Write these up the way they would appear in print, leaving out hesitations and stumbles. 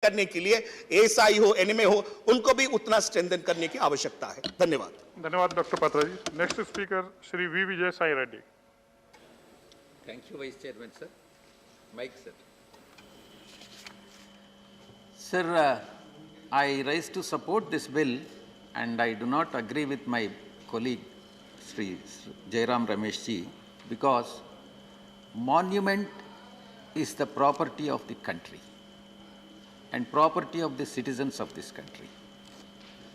करने के लिए एएसआई हो, एनएमए हो, उनको भी उतना स्ट्रेंथन करने की आवश्यकता है। धन्यवाद। धन्यवाद doctor Patra ji. Next speaker Shri V Vijay Sai Reddy. Thank you, Vice Chairman, sir. Mike, sir. Sir, I rise to support this bill, and I do not agree with my colleague, Sri Jairam Rameshji, because monument is the property of the country and property of the citizens of this country.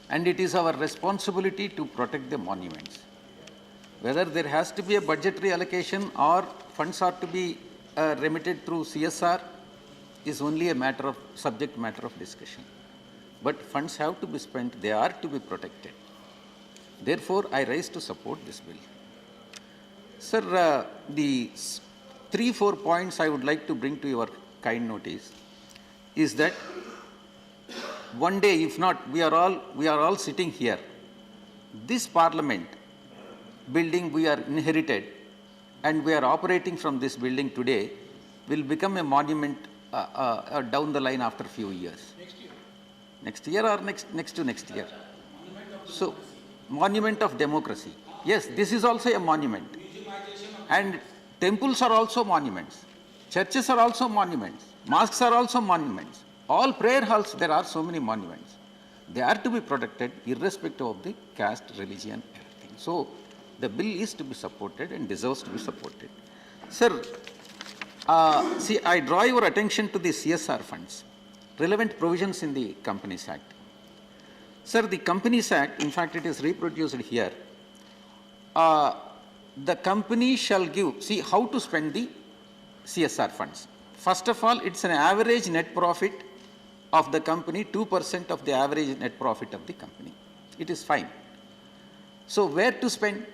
And it is our responsibility to protect the monuments. Whether there has to be a budgetary allocation or funds are to be remitted through CSR is only a matter of subject matter of discussion. But funds have to be spent, they are to be protected. Therefore, I rise to support this bill. Sir, the 3-4 points I would like to bring to your kind notice is that one day, if not, we are all sitting here. This parliament building we are inherited and we are operating from this building today will become a monument down the line after a few years. Next year or next to next year. So, monument of democracy. Yes, this is also a monument. And temples are also monuments. Churches are also monuments. Mosques are also monuments. All prayer halls, there are so many monuments. They are to be protected irrespective of the caste, religion, everything. So, the bill is to be supported and deserves to be supported. Sir, see, I draw your attention to the CSR funds, relevant provisions in the Companies Act. Sir, the Companies Act, in fact, it is reproduced here. The company shall give, see how to spend the CSR funds. First of all, it's an average net profit of the company, 2% of the average net profit of the company. It is fine. So, where to spend?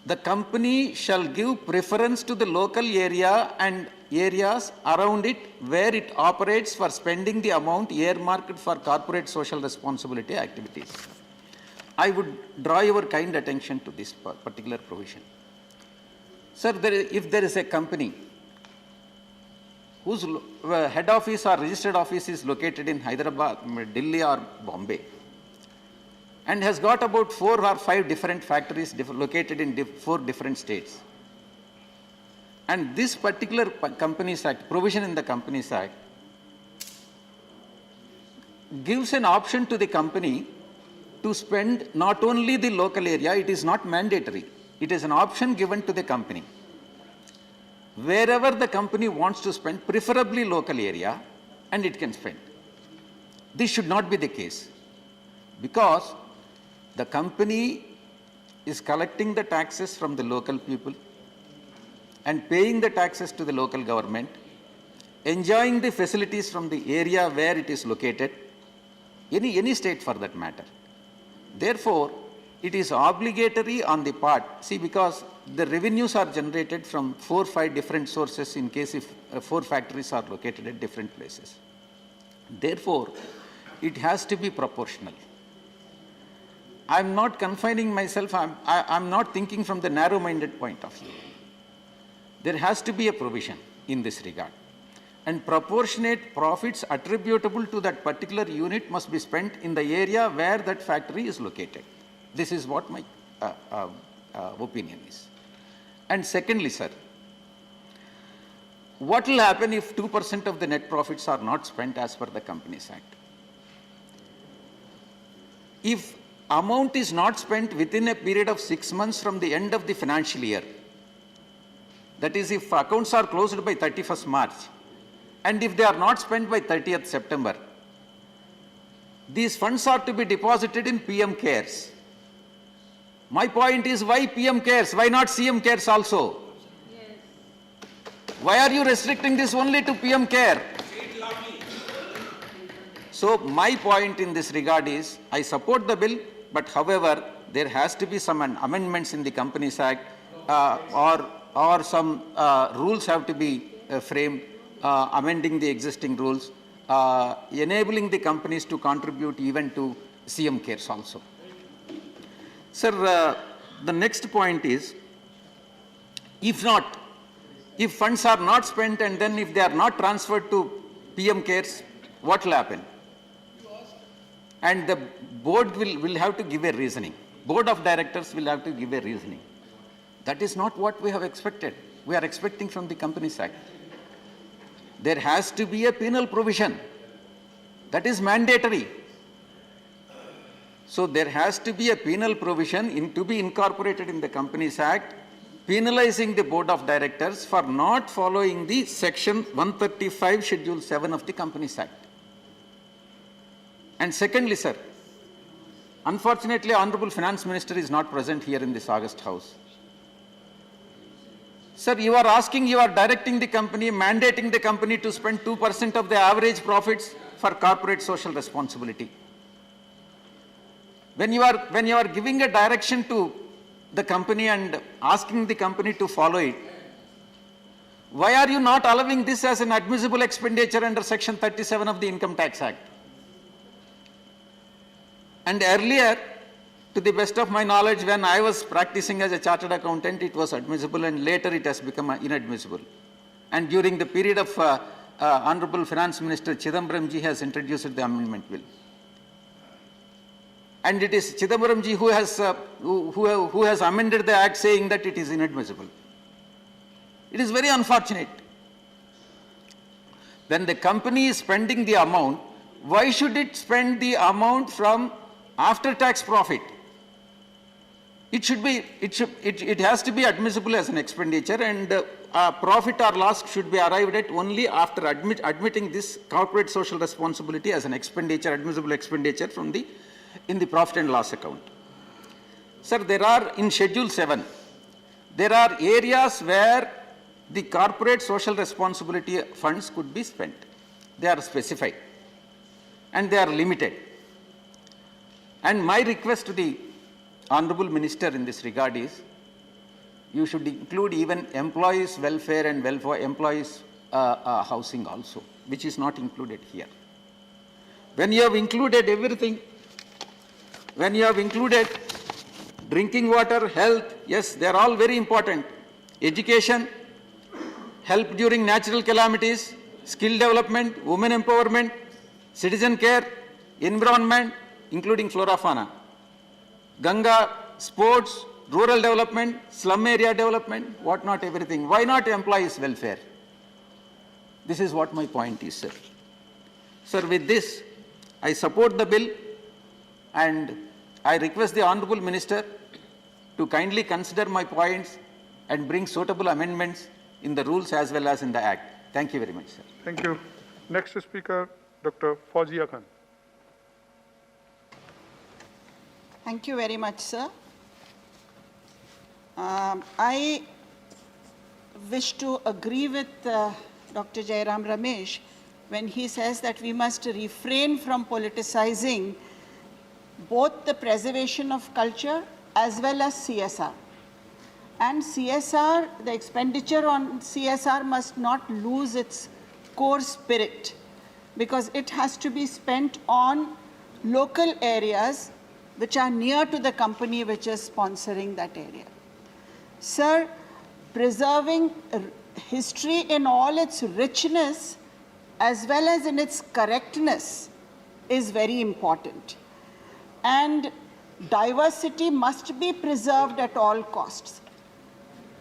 The company shall give preference to the local area and areas around it where it operates for spending the amount earmarked for corporate social responsibility activities. I would draw your kind attention to this particular provision. Sir, if there is a company whose head office or registered office is located in Hyderabad, Delhi or Bombay, and has got about 4 or 5 different factories located in 4 different states. And this particular Companies Act, provision in the Companies Act, gives an option to the company to spend not only the local area, it is not mandatory, it is an option given to the company. Wherever the company wants to spend, preferably local area, and it can spend. This should not be the case, because the company is collecting the taxes from the local people and paying the taxes to the local government, enjoying the facilities from the area where it is located, any state for that matter. Therefore, it is obligatory on the part, see, because the revenues are generated from 4 or 5 different sources in case if 4 factories are located at different places. Therefore, it has to be proportional. I'm not confining myself, I'm not thinking from the narrow-minded point of view. There has to be a provision in this regard. And proportionate profits attributable to that particular unit must be spent in the area where that factory is located. This is what my opinion is. And secondly, sir, what will happen if 2% of the net profits are not spent as per the Companies Act? If amount is not spent within a period of 6 months from the end of the financial year, that is, if accounts are closed by 31st March, and if they are not spent by 30th September, these funds are to be deposited in PM Cares. My point is, why PM Cares? Why not CM Cares also? Yes. Why are you restricting this only to PM Care? So my point in this regard is, I support the bill, but however, there has to be some amendments in the Companies Act or some rules have to be framed, amending the existing rules, enabling the companies to contribute even to CM Cares also. Sir, the next point is, if funds are not spent and then if they are not transferred to PM Cares, what will happen? And the board will have to give a reasoning. Board of directors will have to give a reasoning. That is not what we have expected. We are expecting from the Companies Act. There has to be a penal provision. That is mandatory. So there has to be a penal provision to be incorporated in the Companies Act, penalizing the board of directors for not following the section 135 schedule 7 of the Companies Act. And secondly, sir, unfortunately, Honorable Finance Minister is not present here in this August House. Sir, you are directing the company, mandating the company to spend 2% of the average profits for corporate social responsibility. When you are giving a direction to the company and asking the company to follow it, why are you not allowing this as an admissible expenditure under section 37 of the Income Tax Act? And earlier, to the best of my knowledge, when I was practicing as a chartered accountant, it was admissible, and later it has become inadmissible. And during the period of Honorable Finance Minister Chidambaram ji has introduced the amendment bill. And it is Chidambaram ji who has amended the act saying that it is inadmissible. It is very unfortunate. When the company is spending the amount, why should it spend the amount from after-tax profit? It has to be admissible as an expenditure, and profit or loss should be arrived at only after admitting this corporate social responsibility as an expenditure, admissible expenditure in the profit and loss account. Sir, there are in Schedule 7, there are areas where the corporate social responsibility funds could be spent. They are specified and they are limited. And my request to the Honorable Minister in this regard is, you should include even employees' welfare and employees' housing also, which is not included here. When you have included everything, when you have included drinking water, health, yes, they are all very important. Education, help during natural calamities, skill development, women empowerment, citizen care, environment, including flora fauna, Ganga, sports, rural development, slum area development, what not everything. Why not employees' welfare? This is what my point is, sir. Sir, with this, I support the bill, and I request the Honorable Minister to kindly consider my points and bring suitable amendments in the rules as well as in the Act. Thank you very much, sir. Thank you. Next speaker, Dr. Fawzia Khan. Thank you very much, sir. I wish to agree with Dr. Jairam Ramesh when he says that we must refrain from politicizing both the preservation of culture as well as CSR. And CSR, the expenditure on CSR must not lose its core spirit, because it has to be spent on local areas which are near to the company which is sponsoring that area. Sir, preserving history in all its richness as well as in its correctness is very important. And diversity must be preserved at all costs.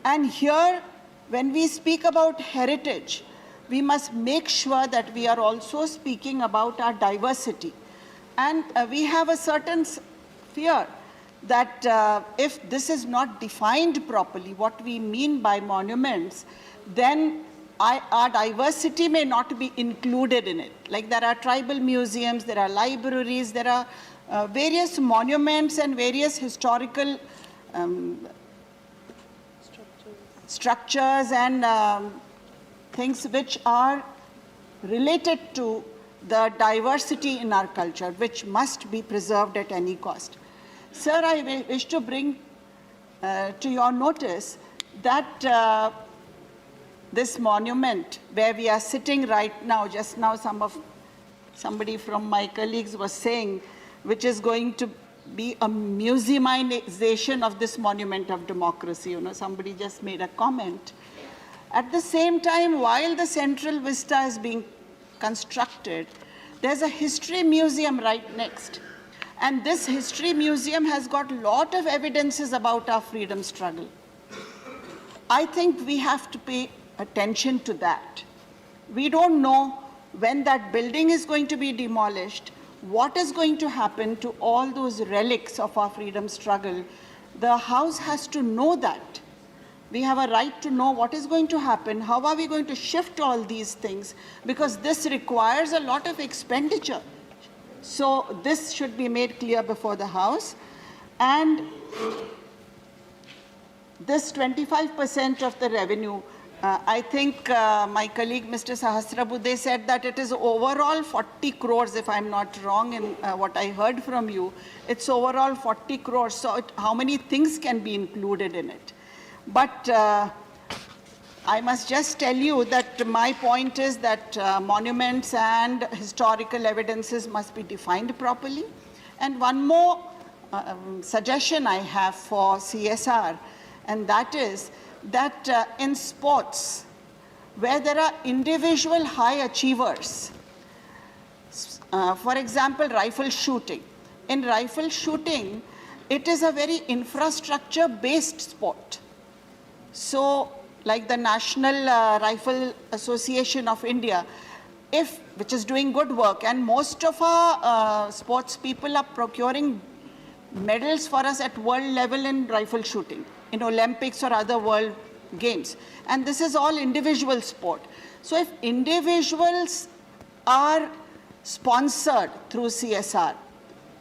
And here, when we speak about heritage, we must make sure that we are also speaking about our diversity. And we have a certain fear that if this is not defined properly, what we mean by monuments, then our diversity may not be included in it. Like there are tribal museums, there are libraries, there are various monuments and various historical structures and things which are related to the diversity in our culture, which must be preserved at any cost. Sir, I wish to bring to your notice that this monument where we are sitting right now, just now somebody from my colleagues was saying, which is going to be a museumization of this monument of democracy. You know, somebody just made a comment. At the same time, while the central vista is being constructed, There's a history museum right next. And this history museum has got a lot of evidences about our freedom struggle. I think we have to pay attention to that. We don't know when that building is going to be demolished, what is going to happen to all those relics of our freedom struggle. The House has to know that. We have a right to know what is going to happen, how are we going to shift all these things, because this requires a lot of expenditure. So this should be made clear before the House. And this 25% of the revenue, I think my colleague Mr. Sahasrabudhe said that it is overall 40 crores, if I'm not wrong in what I heard from you. It's overall 40 crores. So how many things can be included in it? But I must just tell you that my point is that monuments and historical evidences must be defined properly. And one more suggestion I have for CSR, and that is that in sports, where there are individual high achievers, for example, rifle shooting. In rifle shooting, it is a very infrastructure-based sport. So, like the National Rifle Association of India, which is doing good work, and most of our sports people are procuring medals for us at world level in rifle shooting, in Olympics or other world games. And this is all individual sport. So if individuals are sponsored through CSR,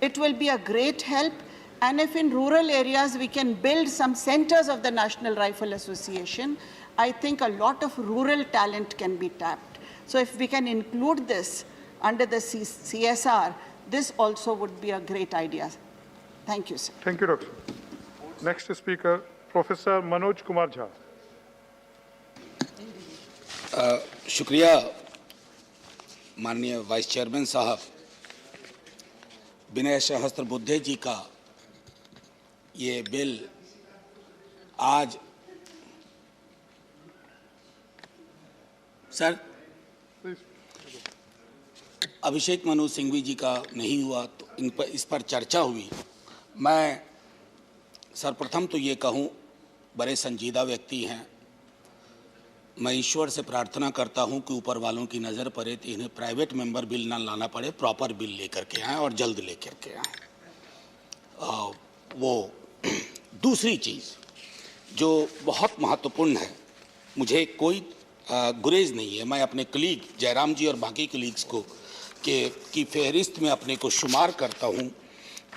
it will be a great help. And if in rural areas we can build some centers of the National Rifle Association, I think a lot of rural talent can be tapped. So if we can include this under the CSR, this also would be a great idea. Thank you, sir. Thank you, Dr. Next speaker, Professor Manoj Kumar Jha. शुक्रिया माननीय vice chairman साहब, विनय सहस्त्रबुद्धे जी का ये bill आज sir Abhishek Manu Singhvi जी का नहीं हुआ तो इस पर चर्चा हुई। मैं सर्वप्रथम तो ये कहूँ, बड़े संजीदा व्यक्ति हैं, मैं ईश्वर से प्रार्थना करता हूं कि ऊपर वालों की नज़र पड़े तो इन्हें प्राइवेट मेंबर बिल ना लाना पड़े, प्रॉपर बिल लेकर के आएँ और जल्द लेकर के आएँ। वो दूसरी चीज़ जो बहुत महत्वपूर्ण है, मुझे कोई गुरेज नहीं है, मैं अपने कलीग जयराम जी और बाकी कलीग्स को की फहरिस्त में अपने को शुमार करता हूं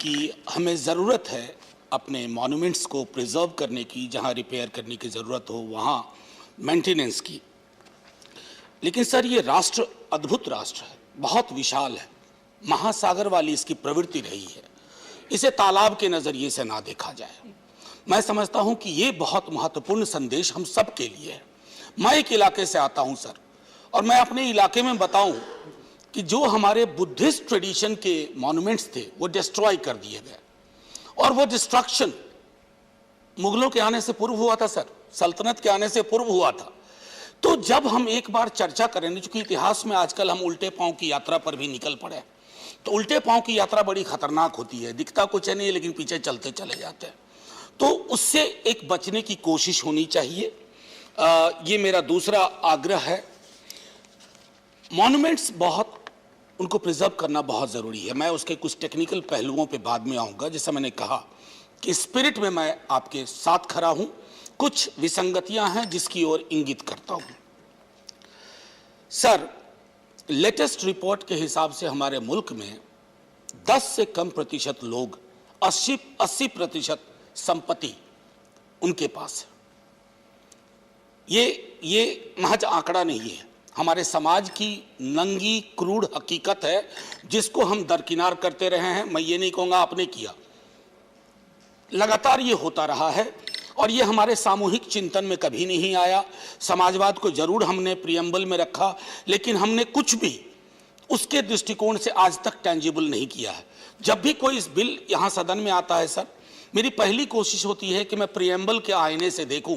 कि हमें ज़रूरत है अपने मॉन्यूमेंट्स को प्रिजर्व करने की, जहां रिपेयर करने की ज़रूरत हो वहां मेंटेनेंस की। लेकिन सर ये राष्ट्र अद्भुत राष्ट्र है, बहुत विशाल है, महासागर वाली इसकी प्रवृत्ति रही है, इसे तालाब के नज़रिए से ना देखा जाए। मैं समझता हूं कि ये बहुत महत्वपूर्ण संदेश हम सब के लिए है। मैं एक इलाके से आता हूं सर, और मैं अपने इलाके में बताऊं कि जो हमारे बुद्धिस्ट ट्रेडिशन के मॉन्यूमेंट्स थे वो डिस्ट्रॉय कर दिए गए, और वो डिस्ट्रक्शन मुगलों के आने से पूर्व हुआ था सर, सल्तनत के आने से पूर्व हुआ था। तो जब हम एक बार चर्चा करेंगे, चूंकि इतिहास में आजकल हम उल्टे पांव की यात्रा पर भी निकल पड़े, तो उल्टे पांव की यात्रा बड़ी खतरनाक होती है, दिखता कुछ नहीं है लेकिन पीछे चलते चले जाते हैं, तो उससे एक बचने की कोशिश होनी चाहिए। ये मेरा दूसरा आग्रह है। मॉन्यूमेंट्स बहुत, उनको प्रिजर्व करना बहुत ज़रूरी है। मैं उसके कुछ टेक्निकल पहलुओं पे बाद में आऊँगा। जैसा मैंने कहा कि स्पिरिट में मैं आपके साथ खड़ा हूँ, कुछ विसंगतियां हैं जिसकी ओर इंगित करता हूँ। सर, लेटेस्ट रिपोर्ट के हिसाब से हमारे मुल्क में 10 से कम प्रतिशत लोग, 80% संपत्ति उनके पास है। ये महज आंकड़ा नहीं है, हमारे समाज की नंगी क्रूड हकीकत है जिसको हम दरकिनार करते रहे हैं। मैं ये नहीं कहूँगा आपने किया, लगातार ये होता रहा है और ये हमारे सामूहिक चिंतन में कभी नहीं आया। समाजवाद को जरूर हमने प्रियम्बल में रखा, लेकिन हमने कुछ भी उसके दृष्टिकोण से आज तक टेंजिबल नहीं किया है। जब भी कोई इस बिल यहाँ सदन में आता है सर, मेरी पहली कोशिश होती है कि मैं प्रियम्बल के आईने से देखूं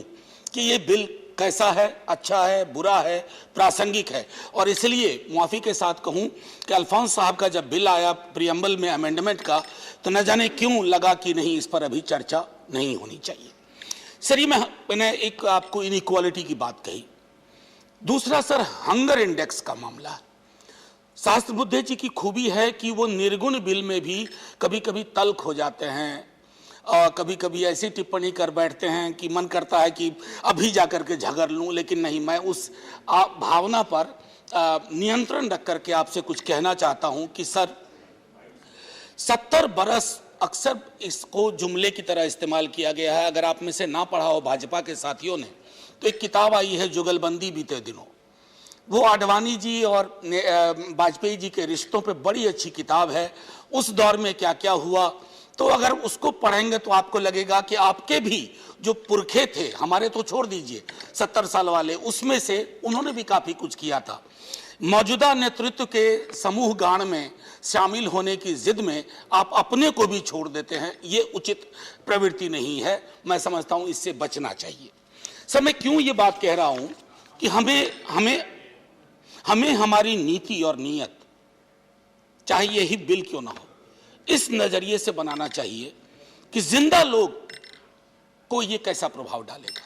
कि ये बिल कैसा है, अच्छा है, बुरा है, प्रासंगिक है। और इसलिए मुआफ़ी के साथ कहूं कि अल्फोंस साहब का जब बिल आया प्रियम्बल में अमेंडमेंट का, तो न जाने क्यों लगा कि नहीं, इस पर अभी चर्चा नहीं होनी चाहिए। सर, ये मैंने एक आपको इनइक्वालिटी की बात कही। दूसरा सर, हंगर इंडेक्स का मामला है। शास्त्र बुद्धे जी की खूबी है कि वो निर्गुण बिल में भी कभी कभी तल्ख हो जाते हैं और कभी कभी ऐसी टिप्पणी कर बैठते हैं कि मन करता है कि अभी जाकर के झगड़ लूं, लेकिन नहीं, मैं उस भावना पर नियंत्रण रख करके आपसे कुछ कहना चाहता हूं कि सर, 70 बरस अक्सर इसको जुमले की तरह इस्तेमाल किया गया है। अगर आप में से ना पढ़ा हो भाजपा के साथियों ने, तो एक किताब आई है जुगलबंदी बीते दिनों। वो आडवाणी जी और वाजपेयी जी के रिश्तों पे बड़ी अच्छी किताब है। उस दौर में क्या क्या हुआ, तो अगर उसको पढ़ेंगे तो आपको लगेगा कि आपके भी जो पुरखे थे, हमारे तो छोड़ दीजिए 70 साल वाले, उसमें से उन्होंने भी काफ़ी कुछ किया था। मौजूदा नेतृत्व के समूह गान में शामिल होने की जिद में आप अपने को भी छोड़ देते हैं। ये उचित प्रवृत्ति नहीं है। मैं समझता हूँ इससे बचना चाहिए। सर, मैं क्यों ये बात कह रहा हूँ कि हमें हमारी नीति और नीयत, चाहे यही बिल क्यों ना हो, इस नजरिए से बनाना चाहिए कि जिंदा लोग को ये कैसा प्रभाव डालेगा।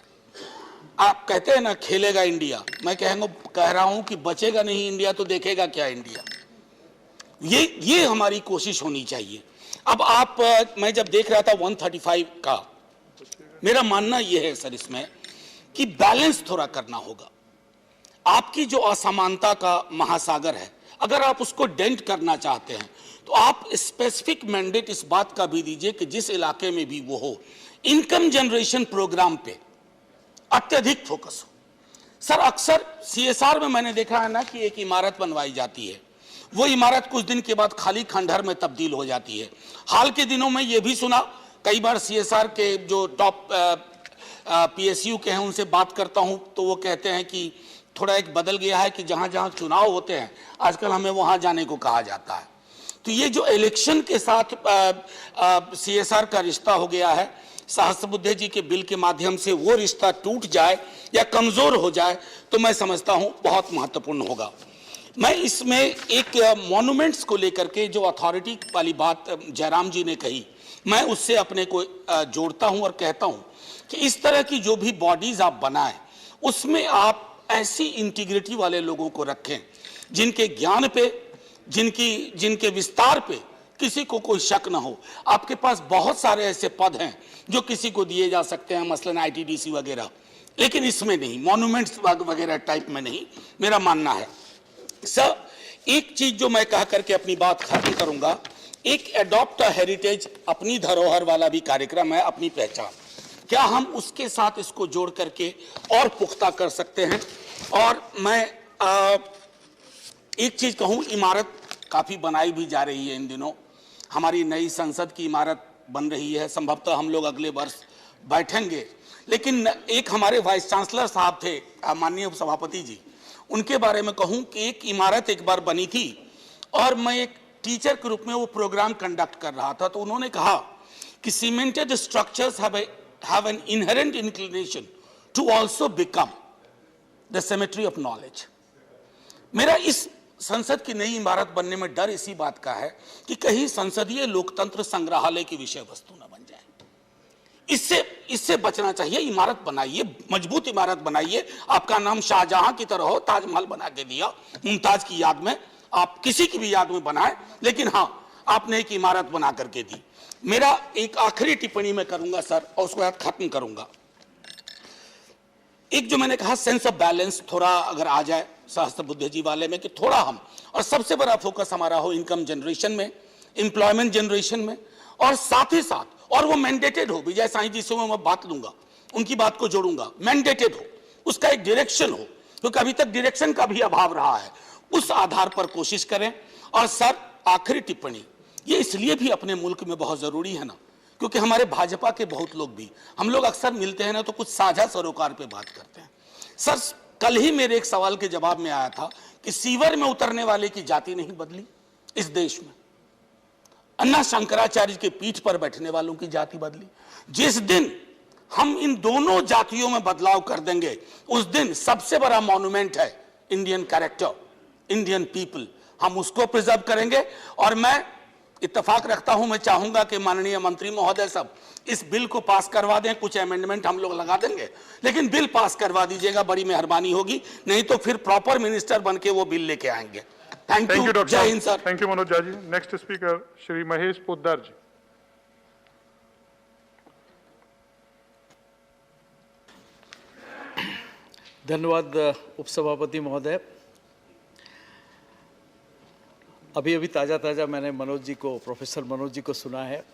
आप कहते हैं ना खेलेगा इंडिया, मैं कह रहा हूं कि बचेगा नहीं इंडिया तो देखेगा क्या इंडिया। ये हमारी कोशिश होनी चाहिए। अब मैं जब देख रहा था 135 का, मेरा मानना यह है सर इसमें कि बैलेंस थोड़ा करना होगा। आपकी जो असमानता का महासागर है, अगर आप उसको डेंट करना चाहते हैं तो आप स्पेसिफिक मैंडेट इस बात का भी दीजिए कि जिस इलाके में भी वो हो, इनकम जनरेशन प्रोग्राम पे अत्यधिक फोकस हो। सर, अक्सर CSR में मैंने देखा है ना कि एक इमारत बनवाई जाती है, वो इमारत कुछ दिन के बाद खाली खंडहर में तब्दील हो जाती है। हाल के दिनों में ये भी सुना, कई बार CSR के जो टॉप PSU के हैं उनसे बात करता हूं तो वो कहते हैं कि थोड़ा एक बदल गया है कि जहां जहां चुनाव होते हैं आजकल हमें वहां जाने को कहा जाता है। तो ये जो इलेक्शन के साथ CSR का रिश्ता हो गया है, सहस्त्र बुद्धे जी के बिल के माध्यम से वो रिश्ता टूट जाए या कमजोर हो जाए तो मैं समझता हूं बहुत महत्वपूर्ण होगा। मैं इसमें एक मॉन्यूमेंट्स को लेकर के जो अथॉरिटी वाली बात जयराम जी ने कही, मैं उससे अपने को जोड़ता हूं और कहता हूं कि इस तरह की जो भी बॉडीज आप बनाएं उसमें आप ऐसी इंटीग्रिटी वाले लोगों को रखें जिनके ज्ञान पे, जिनके विस्तार पे किसी को कोई शक ना हो। आपके पास बहुत सारे ऐसे पद हैं जो किसी को दिए जा सकते हैं, मसलन ITDC वगैरह, लेकिन इसमें नहीं, मॉन्यूमेंट्स वगैरह टाइप में नहीं, मेरा मानना है। सर, एक चीज जो मैं कह करके अपनी बात खत्म करूंगा, एक एडॉप्ट हेरिटेज, अपनी धरोहर वाला भी कार्यक्रम है, अपनी पहचान, क्या हम उसके साथ इसको जोड़ करके और पुख्ता कर सकते हैं। और मैं एक चीज कहूं, इमारत काफी बनाई भी जा रही है इन दिनों। हमारी नई संसद की इमारत बन रही है, संभवतः हम लोग अगले वर्ष बैठेंगे। लेकिन एक हमारे वाइस चांसलर साहब थे, माननीय सभापति जी, उनके बारे में कहूं कि एक इमारत एक बार बनी थी और मैं एक टीचर के रूप में वो प्रोग्राम कंडक्ट कर रहा था, तो उन्होंने कहा कि cemented structures have an inherent inclination to also become the cemetery of knowledge। मेरा इस संसद की नई इमारत बनने में डर इसी बात का है कि कहीं संसदीय लोकतंत्र संग्रहालय की विषय वस्तु न बन जाए। इससे बचना चाहिए। इमारत बनाइए, मजबूत इमारत बनाइए। आपका नाम शाहजहां की तरह हो, ताजमहल बना के दिया मुमताज की याद में, आप किसी की भी याद में बनाए, लेकिन हाँ, आपने एक इमारत बना करके दी। मेरा एक आखिरी टिप्पणी मैं करूंगा सर, और उसके बाद खत्म करूंगा। एक जो मैंने कहा सेंस ऑफ बैलेंस थोड़ा अगर आ जाए सहस्त्र बुद्धे जी वाले में, कि थोड़ा हम, और सबसे बड़ा फोकस हमारा हो इनकम जनरेशन में, एम्प्लॉयमेंट जनरेशन में, और साथ ही साथ, और वो मैंडेटेड हो, विजय साईं जी से मैं बात लूंगा, उनकी बात को जोड़ूंगा, मैंडेटेड हो, उसका एक डायरेक्शन हो, क्योंकि अभी तक डायरेक्शन का भी अभाव रहा है, उस आधार पर कोशिश करें। और सर, आखिरी टिप्पणी, ये इसलिए भी अपने मुल्क में बहुत जरूरी है ना, क्योंकि हमारे भाजपा के बहुत लोग भी, हम लोग अक्सर मिलते हैं ना तो कुछ साझा सरोकार पे बात करते हैं। सर, कल ही मेरे एक सवाल के जवाब में आया था कि सीवर में उतरने वाले की जाति नहीं बदली इस देश में, अन्ना शंकराचार्य के पीठ पर बैठने वालों की जाति बदली। जिस दिन हम इन दोनों जातियों में बदलाव कर देंगे, उस दिन सबसे बड़ा मॉन्यूमेंट है इंडियन कैरेक्टर, इंडियन पीपल, हम उसको प्रिजर्व करेंगे। और मैं इत्तेफाक रखता हूं, मैं चाहूंगा कि माननीय मंत्री महोदय सब इस बिल को पास करवा दें, कुछ अमेंडमेंट हम लोग लगा देंगे, लेकिन बिल पास करवा दीजिएगा, बड़ी मेहरबानी होगी, नहीं तो फिर प्रॉपर मिनिस्टर बन के वो बिल लेके आएंगे। Thank thank you you, doctor जय हिंद sir. Thank you Manoj Jha ji. Next speaker Shri Mahesh Poddar ji. धन्यवाद उपसभापति महोदय। अभी अभी ताज़ा मैंने मनोज जी को, प्रोफेसर मनोज जी को सुना है।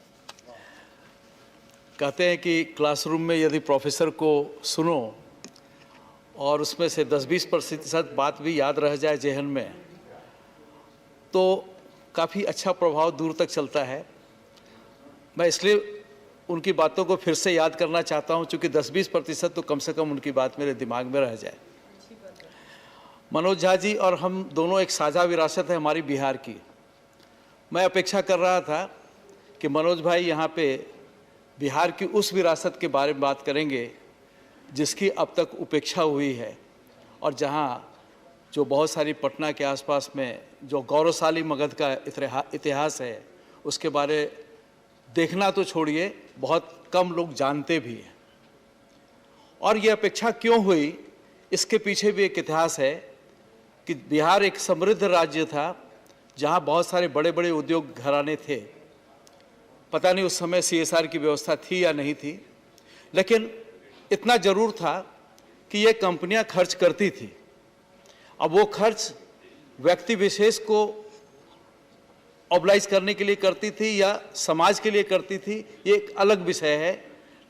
कहते हैं कि क्लासरूम में यदि प्रोफेसर को सुनो और उसमें से 10-20% बात भी याद रह जाए जहन में, तो काफ़ी अच्छा प्रभाव दूर तक चलता है। मैं इसलिए उनकी बातों को फिर से याद करना चाहता हूं, चूँकि 10-20% तो कम से कम उनकी बात मेरे दिमाग में रह जाए। मनोज झा जी और हम दोनों एक साझा विरासत है हमारी बिहार की। मैं अपेक्षा कर रहा था कि मनोज भाई यहाँ पे बिहार की उस विरासत के बारे में बात करेंगे जिसकी अब तक उपेक्षा हुई है, और जहाँ जो बहुत सारी पटना के आसपास में जो गौरवशाली मगध का इतिहास है उसके बारे देखना तो छोड़िए, बहुत कम लोग जानते भी हैं। और ये अपेक्षा क्यों हुई, इसके पीछे भी एक इतिहास है कि बिहार एक समृद्ध राज्य था जहाँ बहुत सारे बड़े बड़े उद्योग घराने थे। पता नहीं उस समय CSR की व्यवस्था थी या नहीं थी, लेकिन इतना ज़रूर था कि ये कंपनियां खर्च करती थी। अब वो खर्च व्यक्ति विशेष को ऑब्लाइज करने के लिए करती थी या समाज के लिए करती थी, ये एक अलग विषय है।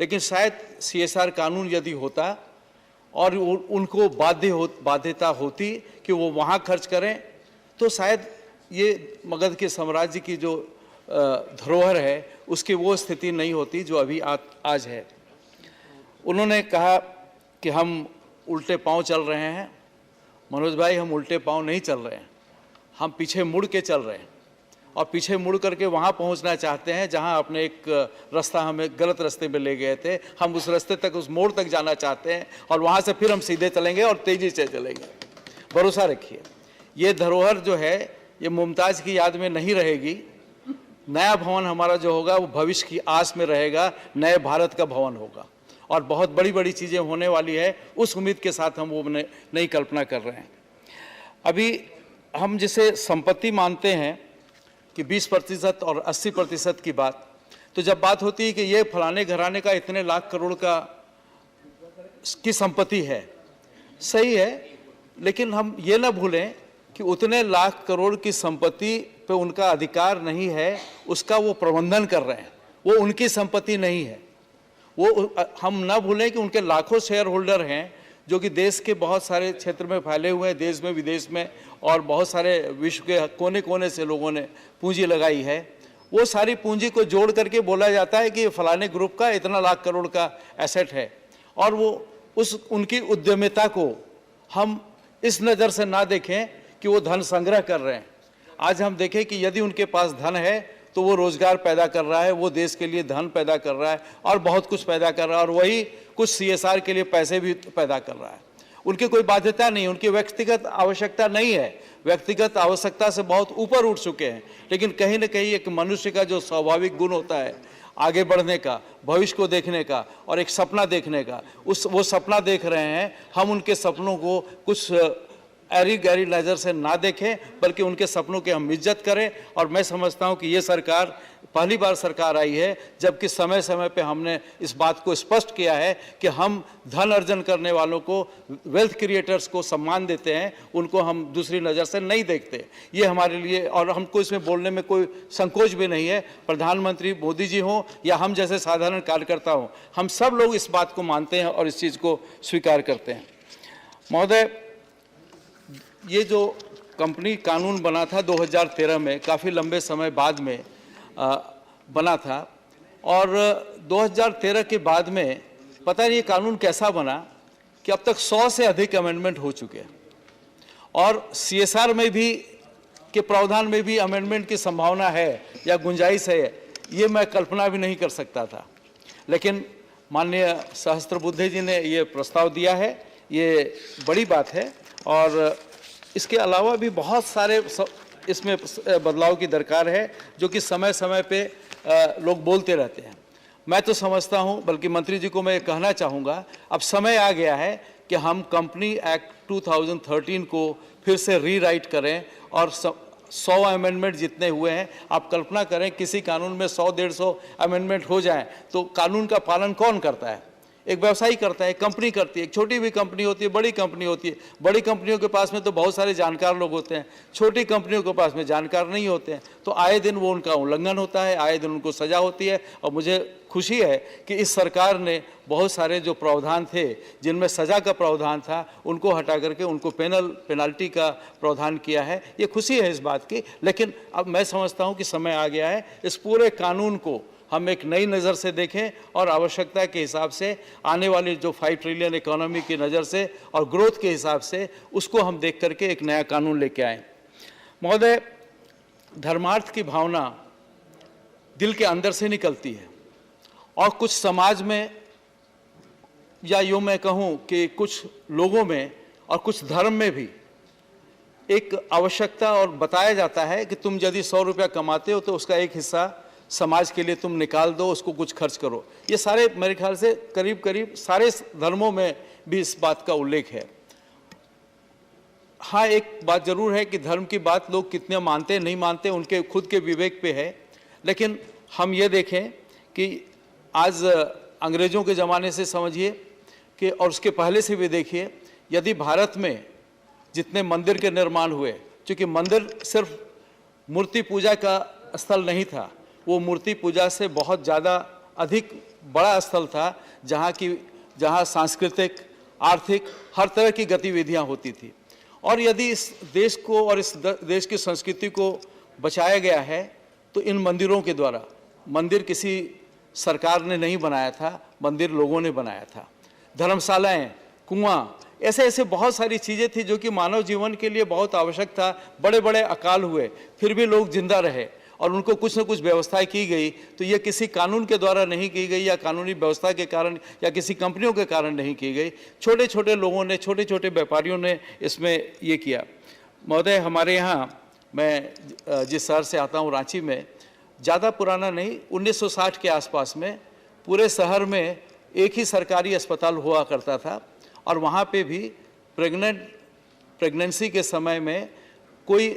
लेकिन शायद CSR कानून यदि होता और उनको बाध्यता होती कि वो वहाँ खर्च करें, तो शायद ये मगध के साम्राज्य की जो धरोहर है उसकी वो स्थिति नहीं होती जो अभी आज है। उन्होंने कहा कि हम उल्टे पांव चल रहे हैं। मनोज भाई, हम उल्टे पांव नहीं चल रहे हैं, हम पीछे मुड़ के चल रहे हैं, और पीछे मुड़ करके वहाँ पहुँचना चाहते हैं जहाँ अपने एक रास्ता हमें गलत रास्ते में ले गए थे। हम उस रास्ते तक, उस मोड़ तक जाना चाहते हैं, और वहाँ से फिर हम सीधे चलेंगे और तेज़ी से चलेंगे। भरोसा रखिए, ये धरोहर जो है ये मुमताज़ की याद में नहीं रहेगी। नया भवन हमारा जो होगा वो भविष्य की आस में रहेगा, नए भारत का भवन होगा, और बहुत बड़ी बड़ी चीज़ें होने वाली है। उस उम्मीद के साथ हम वो नई कल्पना कर रहे हैं। अभी हम जिसे संपत्ति मानते हैं कि 20% और 80% की बात, तो जब बात होती है कि ये फलाने घराने का इतने लाख करोड़ की संपत्ति है, सही है, लेकिन हम ये ना भूलें कि उतने लाख करोड़ की संपत्ति पे उनका अधिकार नहीं है, उसका वो प्रबंधन कर रहे हैं, वो उनकी संपत्ति नहीं है। वो हम ना भूलें कि उनके लाखों शेयर होल्डर हैं जो कि देश के बहुत सारे क्षेत्र में फैले हुए हैं, देश में विदेश में, और बहुत सारे विश्व के कोने कोने से लोगों ने पूंजी लगाई है। वो सारी पूंजी को जोड़ करके बोला जाता है कि फलाने ग्रुप का इतना लाख करोड़ का एसेट है, और वो उनकी उद्यमिता को हम इस नज़र से ना देखें कि वो धन संग्रह कर रहे हैं। आज हम देखें कि यदि उनके पास धन है तो वो रोजगार पैदा कर रहा है, वो देश के लिए धन पैदा कर रहा है और बहुत कुछ पैदा कर रहा है, और वही कुछ CSR के लिए पैसे भी पैदा कर रहा है। उनकी कोई बाध्यता नहीं, उनकी व्यक्तिगत आवश्यकता नहीं है, व्यक्तिगत आवश्यकता से बहुत ऊपर उठ चुके हैं। लेकिन कहीं ना कहीं एक मनुष्य का जो स्वाभाविक गुण होता है आगे बढ़ने का, भविष्य को देखने का और एक सपना देखने का, वो सपना देख रहे हैं। हम उनके सपनों को कुछ ऐरी गहरी नज़र से ना देखें, बल्कि उनके सपनों की हम इज्जत करें। और मैं समझता हूं कि ये सरकार पहली बार सरकार आई है जबकि समय समय पे हमने इस बात को स्पष्ट किया है कि हम धन अर्जन करने वालों को, वेल्थ क्रिएटर्स को सम्मान देते हैं, उनको हम दूसरी नज़र से नहीं देखते। ये हमारे लिए, और हमको इसमें बोलने में कोई संकोच भी नहीं है। प्रधानमंत्री मोदी जी हों या हम जैसे साधारण कार्यकर्ता हों, हम सब लोग इस बात को मानते हैं और इस चीज़ को स्वीकार करते हैं। महोदय, ये जो कंपनी कानून बना था 2013 में, काफ़ी लंबे समय बाद में बना था, और 2013 के बाद में पता नहीं ये कानून कैसा बना कि अब तक 100 से अधिक अमेंडमेंट हो चुके हैं, और CSR में भी के प्रावधान में भी अमेंडमेंट की संभावना है या गुंजाइश है, ये मैं कल्पना भी नहीं कर सकता था। लेकिन माननीय सहस्त्रबुद्धे जी ने ये प्रस्ताव दिया है, ये बड़ी बात है। और इसके अलावा भी बहुत सारे इसमें बदलाव की दरकार है, जो कि समय समय पे लोग बोलते रहते हैं। मैं तो समझता हूं, बल्कि मंत्री जी को मैं कहना चाहूँगा, अब समय आ गया है कि हम कंपनी एक्ट 2013 को फिर से रीराइट करें और 100 अमेंडमेंट जितने हुए हैं, आप कल्पना करें किसी कानून में 100-150 अमेंडमेंट हो जाएं तो कानून का पालन कौन करता है? एक व्यवसायी करता है, कंपनी करती है। एक छोटी भी कंपनी होती है, बड़ी कंपनी होती है। बड़ी कंपनियों के पास में तो बहुत सारे जानकार लोग होते हैं, छोटी कंपनियों के पास में जानकार नहीं होते हैं, तो आए दिन वो उनका उल्लंघन होता है, आए दिन उनको सजा होती है। और मुझे खुशी है कि इस सरकार ने बहुत सारे जो प्रावधान थे, जिनमें सजा का प्रावधान था, उनको हटा करके उनको पेनल्टी का प्रावधान किया है। ये खुशी है इस बात की। लेकिन अब मैं समझता हूँ कि समय आ गया है इस पूरे कानून को हम एक नई नज़र से देखें और आवश्यकता के हिसाब से आने वाली जो 5 ट्रिलियन इकोनॉमी की नज़र से और ग्रोथ के हिसाब से उसको हम देख करके एक नया कानून लेके आए। महोदय, धर्मार्थ की भावना दिल के अंदर से निकलती है और कुछ समाज में, या यूँ मैं कहूँ कि कुछ लोगों में और कुछ धर्म में भी एक आवश्यकता और बताया जाता है कि तुम यदि 100 रुपया कमाते हो तो उसका एक हिस्सा समाज के लिए तुम निकाल दो, उसको कुछ खर्च करो। ये सारे मेरे ख्याल से करीब करीब सारे धर्मों में भी इस बात का उल्लेख है। हाँ, एक बात जरूर है कि धर्म की बात लोग कितने मानते नहीं मानते उनके खुद के विवेक पे है। लेकिन हम ये देखें कि आज अंग्रेज़ों के ज़माने से समझिए कि, और उसके पहले से भी देखिए, यदि भारत में जितने मंदिर के निर्माण हुए, क्योंकि मंदिर सिर्फ मूर्ति पूजा का स्थल नहीं था, वो मूर्ति पूजा से बहुत ज़्यादा अधिक बड़ा स्थल था, जहाँ सांस्कृतिक, आर्थिक, हर तरह की गतिविधियाँ होती थी। और यदि इस देश को और इस देश की संस्कृति को बचाया गया है तो इन मंदिरों के द्वारा। मंदिर किसी सरकार ने नहीं बनाया था, मंदिर लोगों ने बनाया था। धर्मशालाएँ, कुआँ, ऐसे ऐसे बहुत सारी चीज़ें थी जो कि मानव जीवन के लिए बहुत आवश्यक था। बड़े बड़े अकाल हुए, फिर भी लोग जिंदा रहे और उनको कुछ न कुछ व्यवस्थाएं की गई। तो ये किसी कानून के द्वारा नहीं की गई या कानूनी व्यवस्था के कारण या किसी कंपनियों के कारण नहीं की गई। छोटे छोटे लोगों ने, छोटे छोटे व्यापारियों ने इसमें ये किया। महोदय, हमारे यहाँ, मैं जिस शहर से आता हूँ, रांची में, ज़्यादा पुराना नहीं, 1960 के आसपास में पूरे शहर में एक ही सरकारी अस्पताल हुआ करता था और वहाँ पे भी प्रेगनेंसी के समय में कोई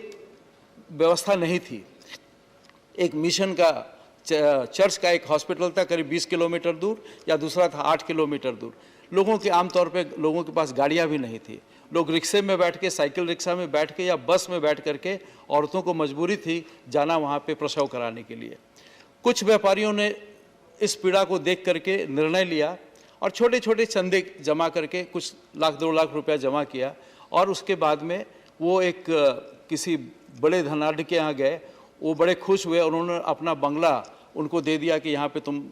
व्यवस्था नहीं थी। एक मिशन का चर्च का एक हॉस्पिटल था करीब 20 किलोमीटर दूर, या दूसरा था 8 किलोमीटर दूर। लोगों के आमतौर पे लोगों के पास गाड़ियाँ भी नहीं थी। लोग रिक्शे में बैठ के, साइकिल रिक्शा में बैठ के या बस में बैठ करके, औरतों को मजबूरी थी जाना वहाँ पे प्रसव कराने के लिए। कुछ व्यापारियों ने इस पीड़ा को देख करके निर्णय लिया और छोटे छोटे चंदे जमा करके कुछ लाख 2 लाख रुपया जमा किया और उसके बाद में वो एक किसी बड़े धनाढ़ के यहाँ गए। वो बड़े खुश हुए और उन्होंने अपना बंगला उनको दे दिया कि यहाँ पे तुम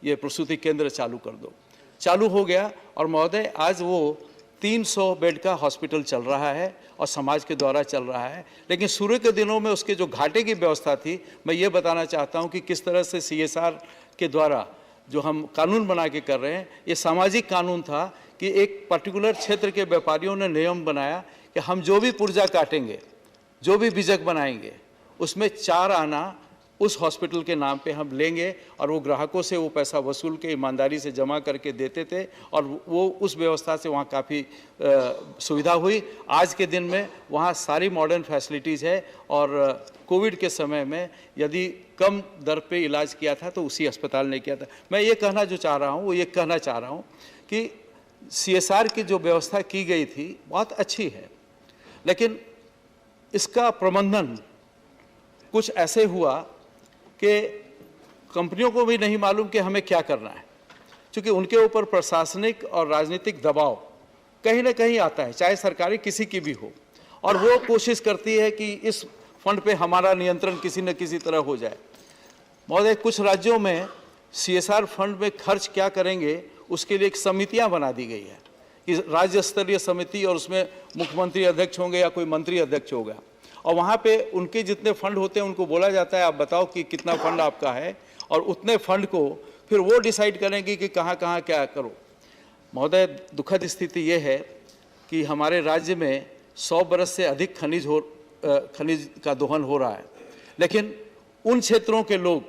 ये प्रसूति केंद्र चालू कर दो। चालू हो गया और महोदय आज वो 300 बेड का हॉस्पिटल चल रहा है और समाज के द्वारा चल रहा है। लेकिन शुरू के दिनों में उसके जो घाटे की व्यवस्था थी, मैं ये बताना चाहता हूँ कि किस तरह से CSR के द्वारा जो हम कानून बना के कर रहे हैं, ये सामाजिक कानून था कि एक पर्टिकुलर क्षेत्र के व्यापारियों ने नियम बनाया कि हम जो भी पुर्जा काटेंगे, जो भी बीजक बनाएंगे, उसमें 4 आना उस हॉस्पिटल के नाम पे हम लेंगे और वो ग्राहकों से वो पैसा वसूल के ईमानदारी से जमा करके देते थे और वो उस व्यवस्था से वहाँ काफ़ी सुविधा हुई। आज के दिन में वहाँ सारी मॉडर्न फैसिलिटीज़ है और कोविड के समय में यदि कम दर पे इलाज किया था तो उसी अस्पताल ने किया था। मैं ये कहना जो चाह रहा हूँ वो ये कहना चाह रहा हूँ कि CSR की जो व्यवस्था की गई थी बहुत अच्छी है, लेकिन इसका प्रबंधन कुछ ऐसे हुआ कि कंपनियों को भी नहीं मालूम कि हमें क्या करना है, क्योंकि उनके ऊपर प्रशासनिक और राजनीतिक दबाव कहीं ना कहीं आता है, चाहे सरकारी किसी की भी हो, और वो कोशिश करती है कि इस फंड पे हमारा नियंत्रण किसी न किसी तरह हो जाए। महोदय, कुछ राज्यों में CSR फंड में खर्च क्या करेंगे उसके लिए एक समितियां बना दी गई है कि राज्य स्तरीय समिति, और उसमें मुख्यमंत्री अध्यक्ष होंगे या कोई मंत्री अध्यक्ष होगा, और वहाँ पे उनके जितने फंड होते हैं उनको बोला जाता है आप बताओ कि कितना फंड आपका है, और उतने फंड को फिर वो डिसाइड करेंगे कि कहाँ कहाँ क्या करो। महोदय, दुखद स्थिति ये है कि हमारे राज्य में 100 बरस से अधिक खनिज का दोहन हो रहा है, लेकिन उन क्षेत्रों के लोग,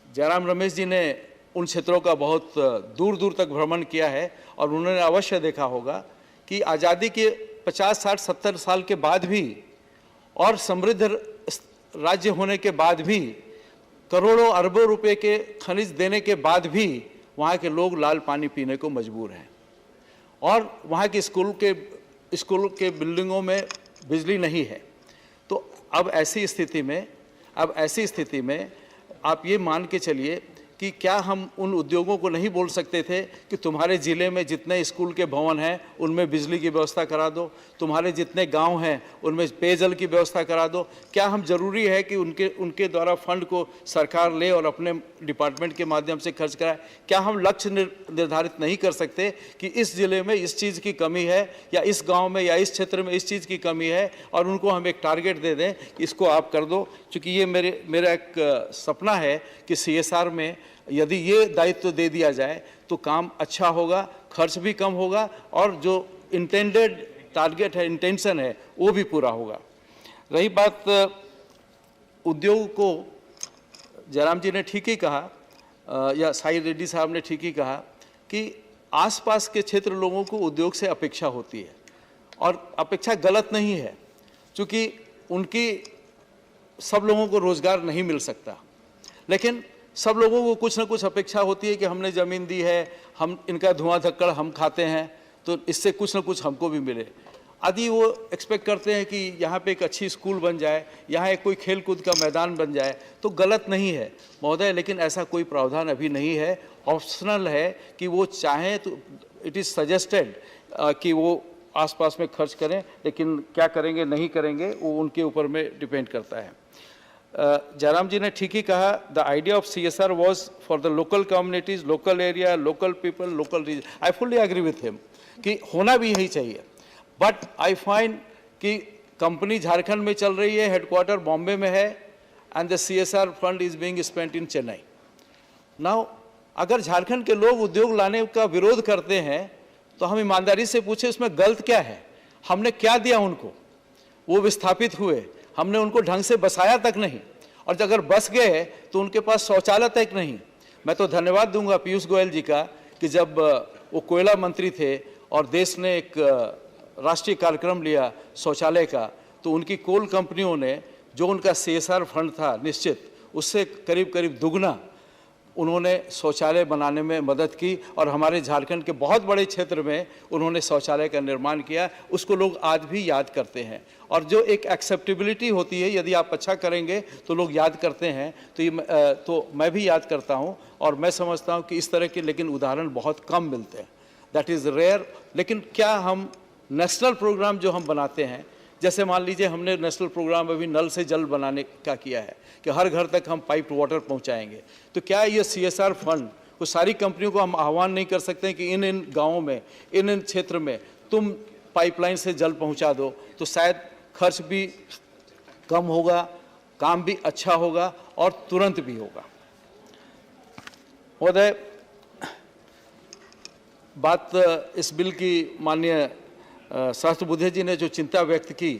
जयराम रमेश जी ने उन क्षेत्रों का बहुत दूर दूर तक भ्रमण किया है और उन्होंने अवश्य देखा होगा कि आज़ादी के 50, 60, 70 साल के बाद भी और समृद्ध राज्य होने के बाद भी, करोड़ों अरबों रुपए के खनिज देने के बाद भी वहाँ के लोग लाल पानी पीने को मजबूर हैं। और वहाँ की स्कूल के बिल्डिंगों में बिजली नहीं है। तो अब ऐसी स्थिति में आप ये मान के चलिए कि क्या हम उन उद्योगों को नहीं बोल सकते थे कि तुम्हारे ज़िले में जितने स्कूल के भवन हैं उनमें बिजली की व्यवस्था करा दो, तुम्हारे जितने गांव हैं उनमें पेयजल की व्यवस्था करा दो। क्या हम ज़रूरी है कि उनके द्वारा फंड को सरकार ले और अपने डिपार्टमेंट के माध्यम से खर्च कराए? क्या हम लक्ष्य निर्धारित नहीं कर सकते कि इस ज़िले में इस चीज़ की कमी है, या इस गाँव में या इस क्षेत्र में इस चीज़ की कमी है, और उनको हम एक टारगेट दे दें कि इसको आप कर दो? चूँकि ये मेरा एक सपना है कि CSR में यदि ये दायित्व दे दिया जाए तो काम अच्छा होगा, खर्च भी कम होगा और जो इंटेंडेड टारगेट है, इंटेंशन है, वो भी पूरा होगा। रही बात उद्योग को, जयराम जी ने ठीक ही कहा या साई रेड्डी साहब ने ठीक ही कहा कि आसपास के क्षेत्र लोगों को उद्योग से अपेक्षा होती है, और अपेक्षा गलत नहीं है, क्योंकि उनकी सब लोगों को रोज़गार नहीं मिल सकता, लेकिन सब लोगों को कुछ ना कुछ अपेक्षा होती है कि हमने ज़मीन दी है, हम इनका धुआं धक्कड़ हम खाते हैं, तो इससे कुछ ना कुछ हमको भी मिले। यदि वो एक्सपेक्ट करते हैं कि यहाँ पे एक अच्छी स्कूल बन जाए, यहाँ एक कोई खेल कूद का मैदान बन जाए, तो गलत नहीं है महोदय, लेकिन ऐसा कोई प्रावधान अभी नहीं है। ऑप्शनल है कि वो चाहें तो इट इज़ सजेस्टेड कि वो आसपास में खर्च करें, लेकिन क्या करेंगे नहीं करेंगे वो उनके ऊपर में डिपेंड करता है। जयराम जी ने ठीक ही कहा, the idea of CSR was for the local communities, local area, local people, local region. I fully agree with him कि होना भी यही चाहिए, बट आई फाइंड कि कंपनी झारखंड में चल रही है, हेडक्वार्टर बॉम्बे में है, and the CSR fund is being spent in Chennai. Now अगर झारखंड के लोग उद्योग लाने का विरोध करते हैं तो हम ईमानदारी से पूछे उसमें गलत क्या है? हमने क्या दिया उनको? वो विस्थापित हुए, हमने उनको ढंग से बसाया तक नहीं, और अगर बस गए तो उनके पास शौचालय तक नहीं। मैं तो धन्यवाद दूंगा पीयूष गोयल जी का कि जब वो कोयला मंत्री थे और देश ने एक राष्ट्रीय कार्यक्रम लिया शौचालय का, तो उनकी कोल कंपनियों ने जो उनका CSR फंड था निश्चित, उससे करीब करीब दुगना उन्होंने शौचालय बनाने में मदद की, और हमारे झारखंड के बहुत बड़े क्षेत्र में उन्होंने शौचालय का निर्माण किया। उसको लोग आज भी याद करते हैं, और जो एक एक्सेप्टेबिलिटी होती है, यदि आप अच्छा करेंगे तो लोग याद करते हैं। तो मैं भी याद करता हूं, और मैं समझता हूं कि इस तरह के लेकिन उदाहरण बहुत कम मिलते हैं, दैट इज़ रेयर। लेकिन क्या हम नेशनल प्रोग्राम जो हम बनाते हैं, जैसे मान लीजिए हमने नेशनल प्रोग्राम अभी नल से जल बनाने का किया है कि हर घर तक हम पाइप वाटर पहुंचाएंगे, तो क्या ये CSR फंड को सारी कंपनियों को हम आह्वान नहीं कर सकते हैं कि इन गाँवों में, इन क्षेत्र में तुम पाइपलाइन से जल पहुंचा दो? तो शायद खर्च भी कम होगा, काम भी अच्छा होगा और तुरंत भी होगा। महोदय, बात इस बिल की माननीय सहस्त्रबुद्धे जी ने जो चिंता व्यक्त की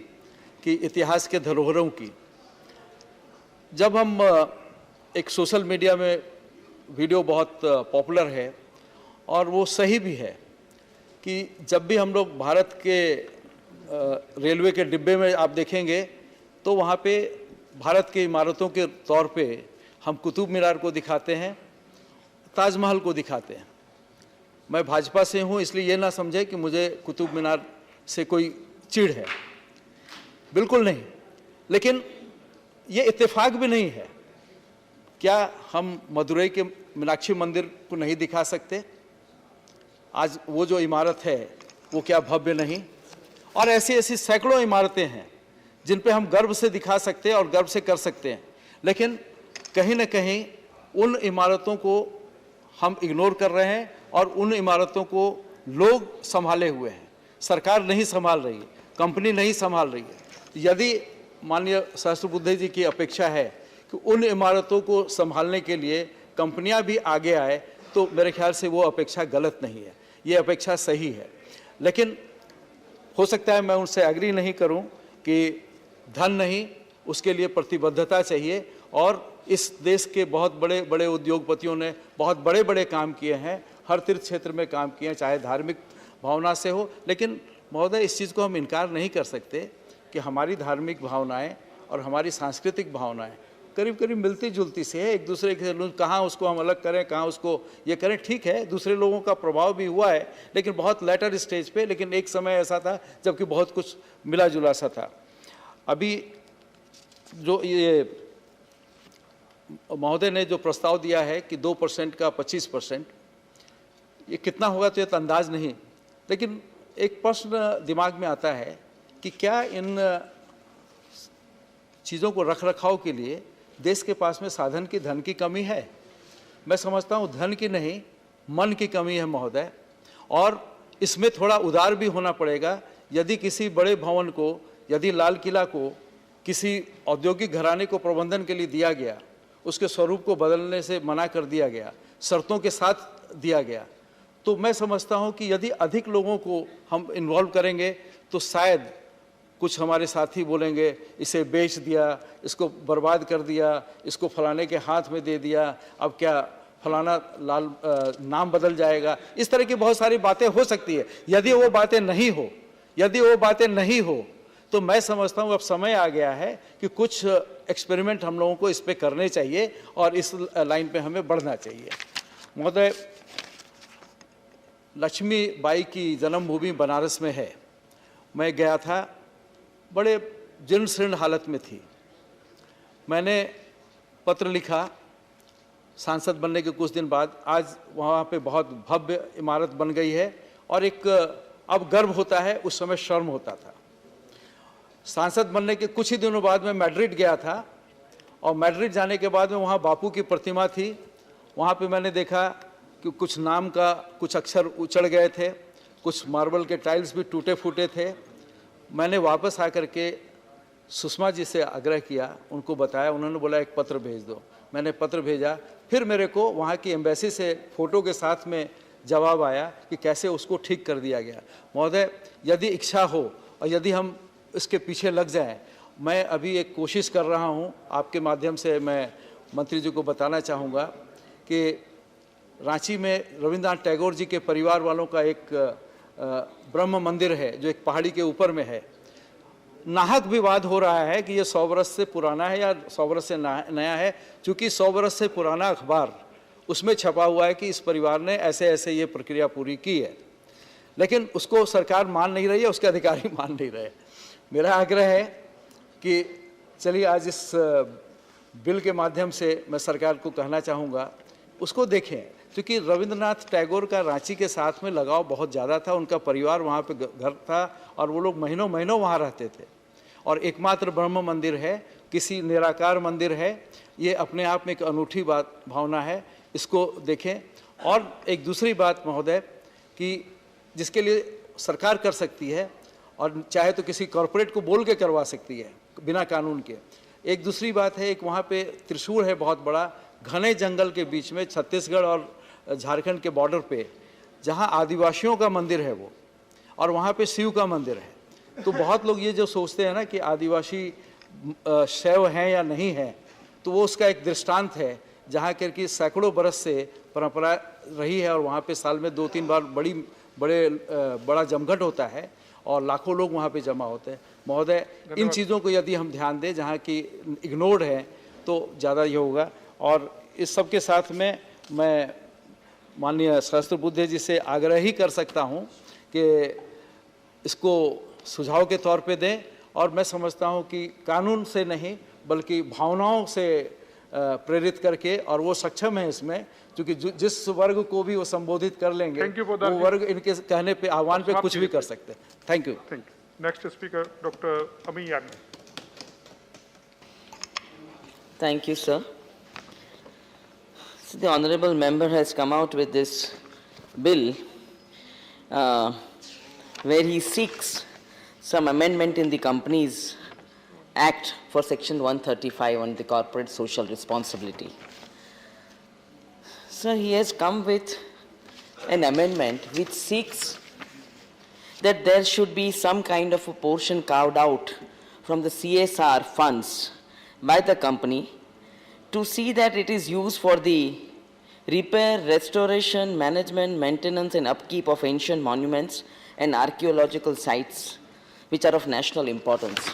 कि इतिहास के धरोहरों की, जब हम एक सोशल मीडिया में वीडियो बहुत पॉपुलर है और वो सही भी है कि जब भी हम लोग भारत के रेलवे के डिब्बे में आप देखेंगे तो वहाँ पे भारत की इमारतों के तौर पे हम कुतुब मीनार को दिखाते हैं, ताजमहल को दिखाते हैं। मैं भाजपा से हूँ, इसलिए ये ना समझे कि मुझे कुतुब मीनार से कोई चिढ़ है, बिल्कुल नहीं। लेकिन ये इत्तेफाक भी नहीं है। क्या हम मदुरई के मीनाक्षी मंदिर को नहीं दिखा सकते? आज वो जो इमारत है वो क्या भव्य नहीं? और ऐसी ऐसी सैकड़ों इमारतें हैं जिन पे हम गर्व से दिखा सकते हैं और गर्व से कर सकते हैं, लेकिन कहीं ना कहीं उन इमारतों को हम इग्नोर कर रहे हैं और उन इमारतों को लोग संभाले हुए हैं, सरकार नहीं संभाल रही है, कंपनी नहीं संभाल रही है। यदि माननीय सहस्त्रबुद्धे जी की अपेक्षा है कि उन इमारतों को संभालने के लिए कंपनियां भी आगे आए तो मेरे ख्याल से वो अपेक्षा गलत नहीं है, ये अपेक्षा सही है। लेकिन हो सकता है मैं उनसे एग्री नहीं करूं कि धन नहीं, उसके लिए प्रतिबद्धता चाहिए। और इस देश के बहुत बड़े बड़े उद्योगपतियों ने बहुत बड़े बड़े काम किए हैं, हर तीर्थ क्षेत्र में काम किए हैं, चाहे धार्मिक भावना से हो। लेकिन महोदय, इस चीज़ को हम इनकार नहीं कर सकते कि हमारी धार्मिक भावनाएं और हमारी सांस्कृतिक भावनाएं करीब करीब मिलती जुलती से है एक दूसरे के। कहाँ उसको हम अलग करें, कहाँ उसको ये करें, ठीक है, दूसरे लोगों का प्रभाव भी हुआ है, लेकिन बहुत लेटर स्टेज पे। लेकिन एक समय ऐसा था जबकि बहुत कुछ मिला जुला सा था। अभी जो ये महोदय ने जो प्रस्ताव दिया है कि 2% का 25%, ये कितना होगा तो ये अंदाज नहीं। लेकिन एक प्रश्न दिमाग में आता है कि क्या इन चीज़ों को रख रखाव के लिए देश के पास में साधन की, धन की कमी है? मैं समझता हूँ धन की नहीं, मन की कमी है महोदय। और इसमें थोड़ा उदार भी होना पड़ेगा। यदि किसी बड़े भवन को, यदि लाल किला को किसी औद्योगिक घराने को प्रबंधन के लिए दिया गया, उसके स्वरूप को बदलने से मना कर दिया गया, शर्तों के साथ दिया गया, तो मैं समझता हूं कि यदि अधिक लोगों को हम इन्वॉल्व करेंगे तो शायद कुछ हमारे साथी बोलेंगे इसे बेच दिया, इसको बर्बाद कर दिया, इसको फलाने के हाथ में दे दिया, अब क्या फलाना लाल नाम बदल जाएगा। इस तरह की बहुत सारी बातें हो सकती है। यदि वो बातें नहीं हो तो मैं समझता हूँ अब समय आ गया है कि कुछ एक्सपेरिमेंट हम लोगों को इस पे करने चाहिए और इस लाइन पे हमें बढ़ना चाहिए। महोदय, लक्ष्मीबाई की जन्मभूमि बनारस में है। मैं गया था, बड़े जीर्ण शीर्ण हालत में थी। मैंने पत्र लिखा सांसद बनने के कुछ दिन बाद। आज वहाँ पे बहुत भव्य इमारत बन गई है और एक अब गर्व होता है, उस समय शर्म होता था। सांसद बनने के कुछ ही दिनों बाद मैं मैड्रिड गया था और मैड्रिड जाने के बाद में वहाँ बापू की प्रतिमा थी। वहाँ पे मैंने देखा कि कुछ नाम का कुछ अक्षर उचड़ गए थे, कुछ मार्बल के टाइल्स भी टूटे फूटे थे। मैंने वापस आकर के सुषमा जी से आग्रह किया, उनको बताया, उन्होंने बोला एक पत्र भेज दो। मैंने पत्र भेजा, फिर मेरे को वहाँ की एम्बेसी से फ़ोटो के साथ में जवाब आया कि कैसे उसको ठीक कर दिया गया। महोदय, यदि इच्छा हो और यदि हम इसके पीछे लग जाएं, मैं अभी एक कोशिश कर रहा हूं, आपके माध्यम से मैं मंत्री जी को बताना चाहूँगा कि रांची में रविंद्रनाथ टैगोर जी के परिवार वालों का एक ब्रह्म मंदिर है जो एक पहाड़ी के ऊपर में है। नाहक विवाद हो रहा है कि ये 100 वर्ष से पुराना है या 100 वर्ष से नया है। चूँकि 100 वर्ष से पुराना अखबार, उसमें छपा हुआ है कि इस परिवार ने ऐसे ऐसे ये प्रक्रिया पूरी की है, लेकिन उसको सरकार मान नहीं रही है, उसके अधिकारी मान नहीं रहे। मेरा आग्रह है कि चलिए आज इस बिल के माध्यम से मैं सरकार को कहना चाहूँगा, उसको देखें। क्योंकि रविंद्रनाथ टैगोर का रांची के साथ में लगाव बहुत ज़्यादा था, उनका परिवार वहाँ पे घर था और वो लोग महीनों महीनों वहाँ रहते थे। और एकमात्र ब्रह्म मंदिर है, किसी निराकार मंदिर है, ये अपने आप में एक अनूठी भावना है, इसको देखें। और एक दूसरी बात महोदय, कि जिसके लिए सरकार कर सकती है और चाहे तो किसी कॉरपोरेट को बोल के करवा सकती है बिना कानून के। एक दूसरी बात है, एक वहाँ पे त्रिशूल है बहुत बड़ा, घने जंगल के बीच में, छत्तीसगढ़ और झारखंड के बॉर्डर पे, जहाँ आदिवासियों का मंदिर है वो, और वहाँ पे शिव का मंदिर है। तो बहुत लोग ये जो सोचते हैं ना कि आदिवासी शैव हैं या नहीं हैं, तो वो उसका एक दृष्टांत है जहाँ करके सैकड़ों बरस से परंपरा रही है और वहाँ पे साल में 2-3 बार बड़ा जमघट होता है और लाखों लोग वहाँ पे जमा होते हैं। महोदय, इन चीज़ों को यदि हम ध्यान दें जहाँ की इग्नोर्ड है तो ज़्यादा ये होगा। और इस सब के साथ में मैं माननीय सहस्त्रबुद्धे जी से आग्रह ही कर सकता हूँ कि इसको सुझाव के तौर पे दें। और मैं समझता हूँ कि कानून से नहीं बल्कि भावनाओं से प्रेरित करके, और वो सक्षम है इसमें, क्योंकि जिस वर्ग को भी वो संबोधित कर लेंगे वो वर्ग इनके कहने पे, आह्वान पे कुछ भी कर सकते हैं। Thank you. Next speaker doctor अमी Yagnik. Thank you, sir. So the honorable member has come out with this bill where he seeks some amendment in the Companies Act for Section 135 on the corporate social responsibility. Sir, he has come with an amendment which seeks that there should be some kind of a portion carved out from the CSR funds by the company to see that it is used for the repair, restoration, management, maintenance and upkeep of ancient monuments and archaeological sites which are of national importance.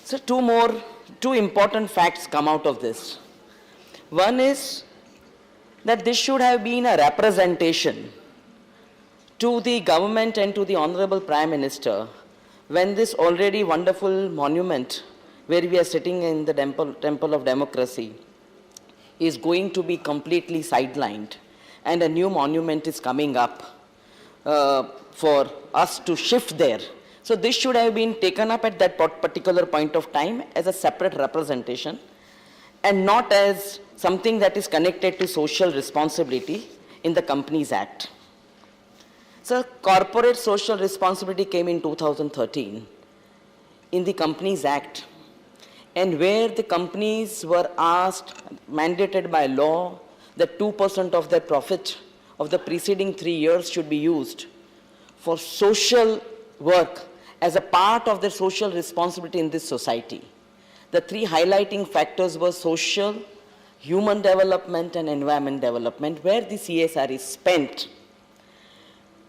So two important facts come out of this. One is that this should have been a representation to the government and to the Honorable Prime Minister when this already wonderful monument where we are sitting in the temple of democracy is going to be completely sidelined and a new monument is coming up for us to shift there. So this should have been taken up at that particular point of time as a separate representation and not as something that is connected to social responsibility in the Companies Act. So corporate social responsibility came in 2013 in the Companies Act, and where the companies were asked, mandated by law, that 2% of their profit of the preceding 3 years should be used for social work as a part of their social responsibility in this society. The three highlighting factors were social, human development and environment development, where the CSR is spent.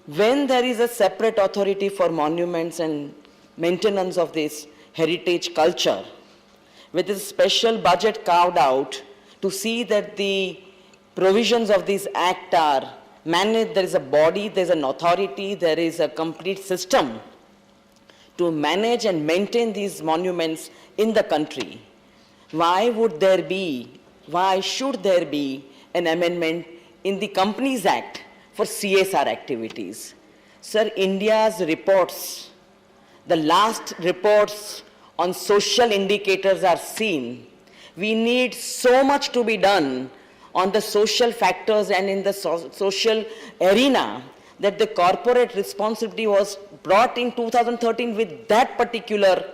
When there is a separate authority for monuments and maintenance of this heritage culture, with a special budget carved out to see that the provisions of this act are managed, there is a body, there is an authority, there is a complete system to manage and maintain these monuments in the country. Why should there be an amendment in the Companies Act for CSR activities? Sir, India's reports, the last reports on social indicators are seen. We need so much to be done on the social factors and in the social arena that the corporate responsibility was brought in 2013 with that particular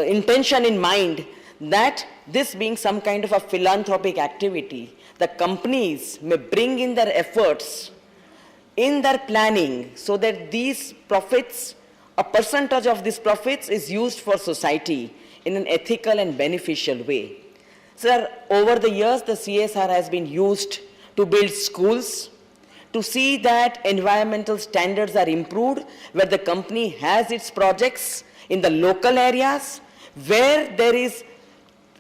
intention in mind, that this being some kind of a philanthropic activity, the companies may bring in their efforts in their planning so that these profits, a percentage of these profits is used for society in an ethical and beneficial way. Sir, over the years, the CSR has been used to build schools, to see that environmental standards are improved, where the company has its projects in the local areas, where there is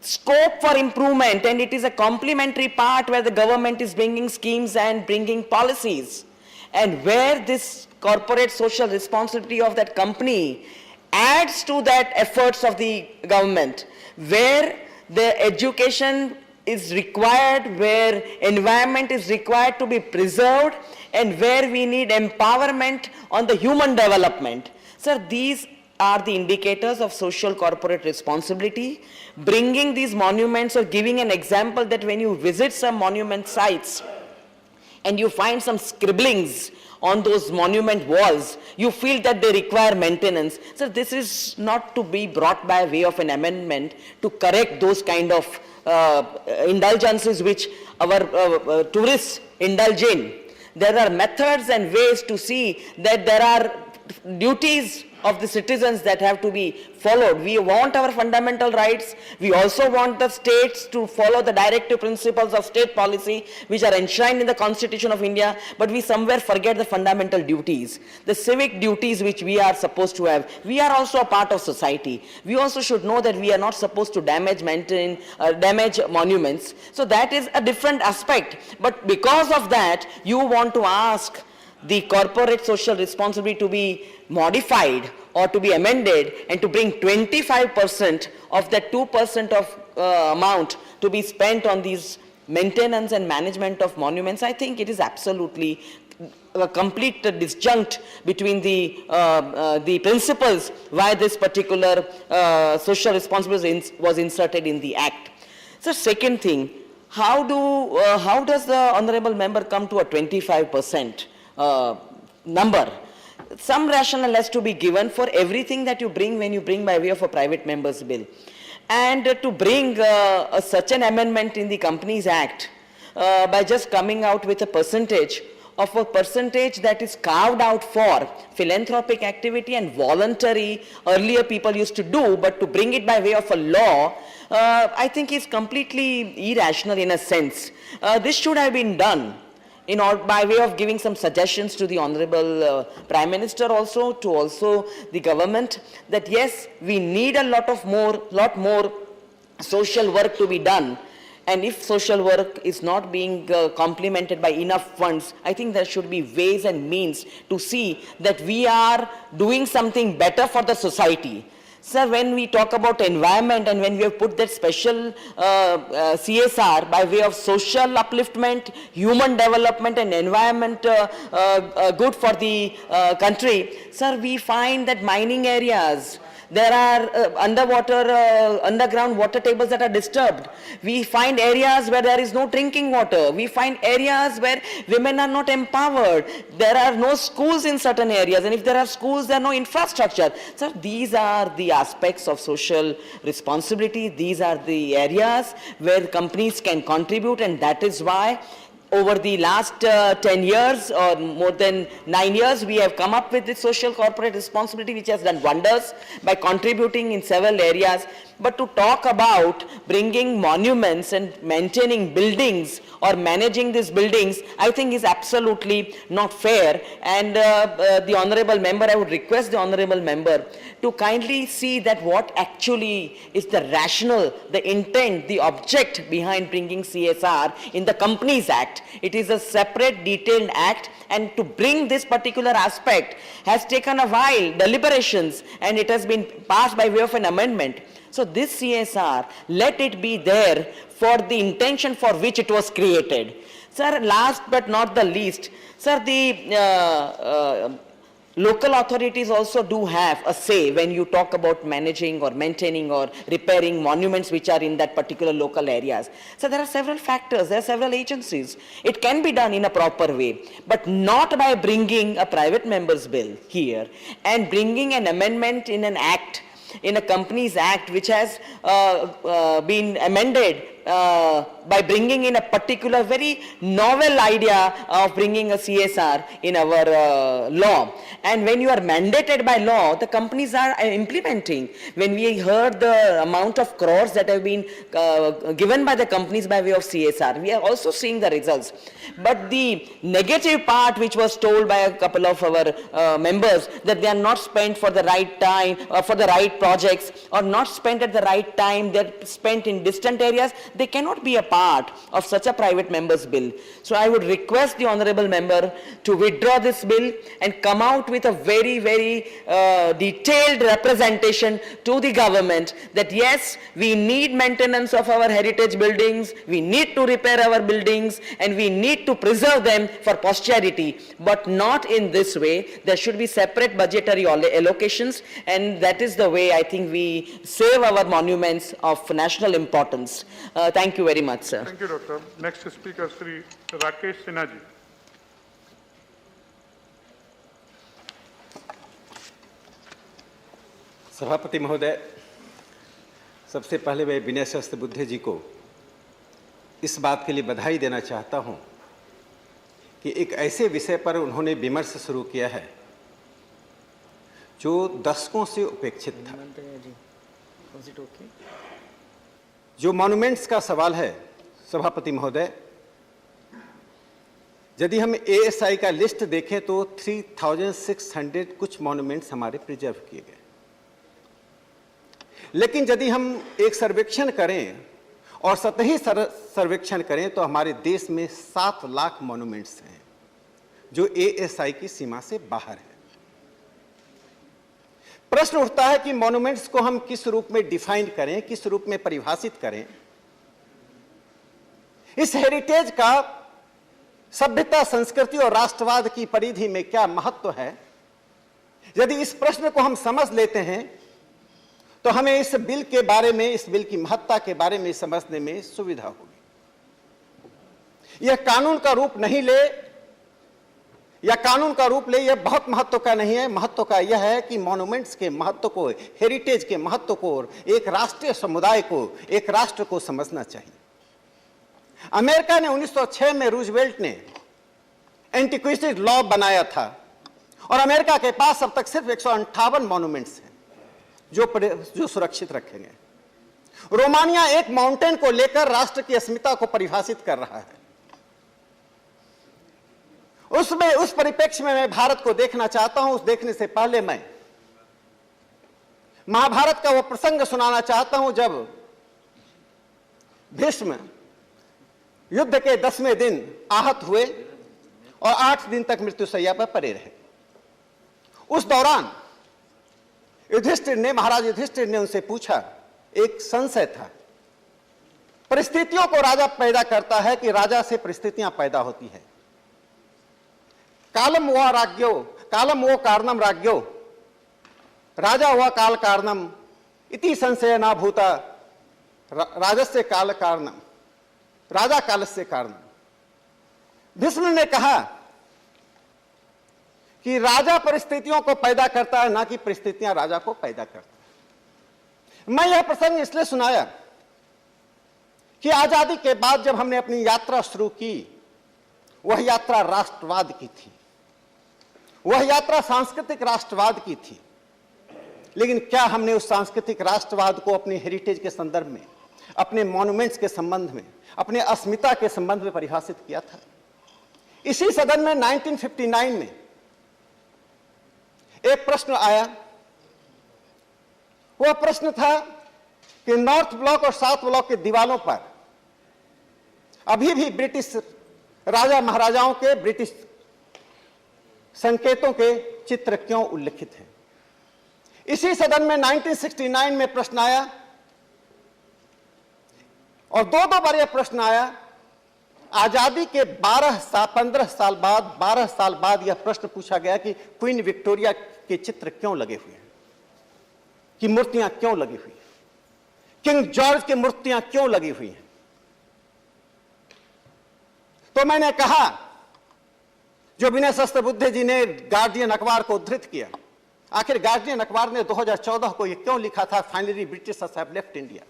scope for improvement, and it is a complementary part where the government is bringing schemes and bringing policies, and where this corporate social responsibility of that company adds to that efforts of the government, where the education is required, where environment is required to be preserved, and where we need empowerment on the human development. Sir, these are the indicators of social corporate responsibility. Bringing these monuments or giving an example that when you visit some monument sites and you find some scribblings on those monument walls, you feel that they require maintenance. So this is not to be brought by way of an amendment to correct those kind of indulgences which our tourists indulge in. There are methods and ways to see that there are duties of the citizens that have to be followed. We want our fundamental rights. We also want the states to follow the directive principles of state policy which are enshrined in the Constitution of India, but we somewhere forget the fundamental duties, the civic duties which we are supposed to have. We are also a part of society. We also should know that we are not supposed to damage monuments. So that is a different aspect. But because of that, you want to ask the corporate social responsibility to be modified or to be amended and to bring 25% of that 2% of amount to be spent on these maintenance and management of monuments. I think it is absolutely a complete disjunct between the principles why this particular social responsibility was inserted in the Act. So second thing, how does the honorable member come to a 25% number? Some rationale has to be given for everything that you bring when you bring by way of a private member's bill. And to bring such an amendment in the Companies Act, by just coming out with a percentage that is carved out for philanthropic activity and voluntary, earlier people used to do, but to bring it by way of a law, I think is completely irrational in a sense. This should have been done by way of giving some suggestions to the Honorable Prime Minister also, to also the government, that yes, we need a lot more social work to be done. And if social work is not being complemented by enough funds, I think there should be ways and means to see that we are doing something better for the society. Sir, when we talk about environment and when we have put that special CSR by way of social upliftment, human development and environment good for the country, sir, we find that mining areas, there are underground water tables that are disturbed. We find areas where there is no drinking water. We find areas where women are not empowered. There are no schools in certain areas, and if there are schools, there are no infrastructure. So these are the aspects of social responsibility. These are the areas where companies can contribute, and that is why over the last 10 years or more than 9 years, we have come up with this social corporate responsibility, which has done wonders by contributing in several areas. But to talk about bringing monuments and maintaining buildings or managing these buildings, I think is absolutely not fair. And the Honorable Member, I would request the Honorable Member to kindly see that what actually is the rationale, the intent, the object behind bringing CSR in the Companies Act. It is a separate detailed act, and to bring this particular aspect has taken a while, deliberations, and it has been passed by way of an amendment. So this CSR, let it be there for the intention for which it was created. Sir, last but not the least, sir, the local authorities also do have a say when you talk about managing or maintaining or repairing monuments which are in that particular local areas. So there are several factors, there are several agencies. It can be done in a proper way, but not by bringing a private member's bill here and bringing an amendment in an act, in a Companies Act, which has been amended by bringing in a particular very novel idea of bringing a CSR in our law. And when you are mandated by law, the companies are implementing. When we heard the amount of crores that have been given by the companies by way of CSR, we are also seeing the results. But the negative part which was told by a couple of our members, that they are not spent for the right time or for the right projects, or not spent at the right time, they're spent in distant areas, they cannot be a part of such a private member's bill. So I would request the Honorable Member to withdraw this bill and come out with a very, very detailed representation to the government that yes, we need maintenance of our heritage buildings, we need to repair our buildings, and we need to preserve them for posterity, but not in this way. There should be separate budgetary allocations, and that is the way I think we save our monuments of national importance. Thank you very much, sir. Thank you, Doctor. Next speaker, Sri Rakesh Sinha ji. सभापति महोदय, सबसे पहले मैं विनय सहस्त्र बुद्धे जी को इस बात के लिए बधाई देना चाहता हूं कि एक ऐसे विषय पर उन्होंने विमर्श शुरू किया है जो दशकों से उपेक्षित था। जो मॉन्यूमेंट्स का सवाल है, सभापति महोदय, यदि हम ASI का लिस्ट देखें तो 3600 कुछ मॉन्यूमेंट्स हमारे प्रिजर्व किए गए। लेकिन यदि हम एक सर्वेक्षण करें और सतही सर्वेक्षण करें तो हमारे देश में 7 लाख मॉन्यूमेंट्स हैं जो ASI की सीमा से बाहर है। प्रश्न उठता है कि मॉन्यूमेंट्स को हम किस रूप में डिफाइन करें, किस रूप में परिभाषित करें। इस हेरिटेज का सभ्यता, संस्कृति और राष्ट्रवाद की परिधि में क्या महत्व है, यदि इस प्रश्न को हम समझ लेते हैं तो हमें इस बिल के बारे में, इस बिल की महत्ता के बारे में समझने में सुविधा होगी। यह कानून का रूप नहीं ले, या कानून का रूप ले, यह बहुत महत्व का नहीं है। महत्व का यह है कि मॉन्यूमेंट्स के महत्व को, हेरिटेज के महत्व को, एक राष्ट्रीय समुदाय को, एक राष्ट्र को समझना चाहिए। अमेरिका ने 1906 में रूजवेल्ट ने एंटीक्विटी लॉ बनाया था और अमेरिका के पास अब तक सिर्फ 158 मॉन्यूमेंट्स हैं जो सुरक्षित रखे गए। रोमानिया एक माउंटेन को लेकर राष्ट्र की अस्मिता को परिभाषित कर रहा है। उस परिप्रेक्ष्य में मैं भारत को देखना चाहता हूं। उस देखने से पहले मैं महाभारत का वो प्रसंग सुनाना चाहता हूं जब भीष्म युद्ध के 10वें दिन आहत हुए और 8 दिन तक मृत्युशैया पर पड़े रहे। उस दौरान महाराज युधिष्ठिर ने उनसे पूछा, एक संशय था। परिस्थितियों को राजा पैदा करता है कि राजा से परिस्थितियां पैदा होती है। कालम वो कारणम राज्ञो राजा हुआ काल कारणम इति संशय ना भूता राजस्य काल कारणम राजा कालस्य कारणम। भीष्म ने कहा कि राजा परिस्थितियों को पैदा करता है, ना कि परिस्थितियां राजा को पैदा करती हैं। मैं यह प्रसंग इसलिए सुनाया कि आजादी के बाद जब हमने अपनी यात्रा शुरू की, वह यात्रा राष्ट्रवाद की थी, वह यात्रा सांस्कृतिक राष्ट्रवाद की थी। लेकिन क्या हमने उस सांस्कृतिक राष्ट्रवाद को अपने हेरिटेज के संदर्भ में, अपने मॉन्यूमेंट्स के संबंध में, अपने अस्मिता के संबंध में परिभाषित किया था? इसी सदन में 1959 में एक प्रश्न आया। वह प्रश्न था कि नॉर्थ ब्लॉक और साउथ ब्लॉक के दीवारों पर अभी भी ब्रिटिश राजा महाराजाओं के ब्रिटिश संकेतों के चित्र क्यों उल्लिखित हैं? इसी सदन में 1969 में प्रश्न आया और दो बार यह प्रश्न आया। आजादी के 12 साल बाद यह प्रश्न पूछा गया कि क्वीन विक्टोरिया के चित्र क्यों लगे हुए हैं, कि मूर्तियां क्यों लगी हुई हैं, किंग जॉर्ज की मूर्तियां क्यों लगी हुई हैं। तो मैंने कहा, जो विनय सहस्त्रबुद्धे जी ने गार्डियन अखबार को उद्धृत किया, आखिर गार्डियन अखबार ने 2014 को यह क्यों लिखा था, finally Britishers have left India.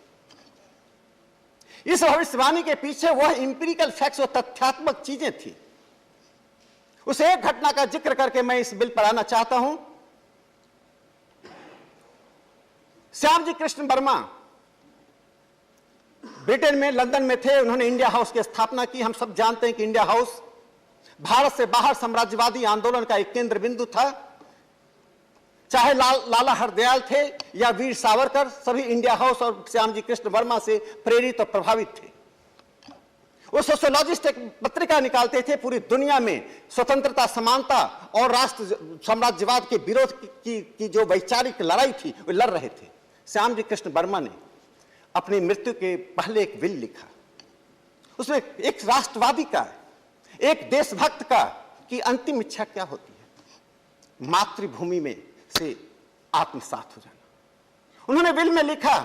इस भविष्यवाणी के पीछे वह इंपीरिकल फैक्ट्स और तथ्यात्मक चीजें थी। उस एक घटना का जिक्र करके मैं इस बिल पर आना चाहता हूं। श्यामजी कृष्ण वर्मा ब्रिटेन में लंदन में थे। उन्होंने इंडिया हाउस की स्थापना की। हम सब जानते हैं कि इंडिया हाउस भारत से बाहर साम्राज्यवादी आंदोलन का एक केंद्र बिंदु था। चाहे लाला हरदयाल थे या वीर सावरकर, सभी इंडिया हाउस और श्यामजी कृष्ण वर्मा से प्रेरित और प्रभावित थे। वो सोशियोलॉजिस्ट एक पत्रिका निकालते थे, पूरी दुनिया में स्वतंत्रता, समानता और राष्ट्र साम्राज्यवाद के विरोध की जो वैचारिक लड़ाई थी, वो लड़ रहे थे। श्यामजी कृष्ण वर्मा ने अपनी मृत्यु के पहले एक विल लिखा। उसमें एक राष्ट्रवादी का, एक देशभक्त का कि अंतिम इच्छा क्या होती है, मातृभूमि में से आत्मसात हो जाना। उन्होंने बिल में लिखा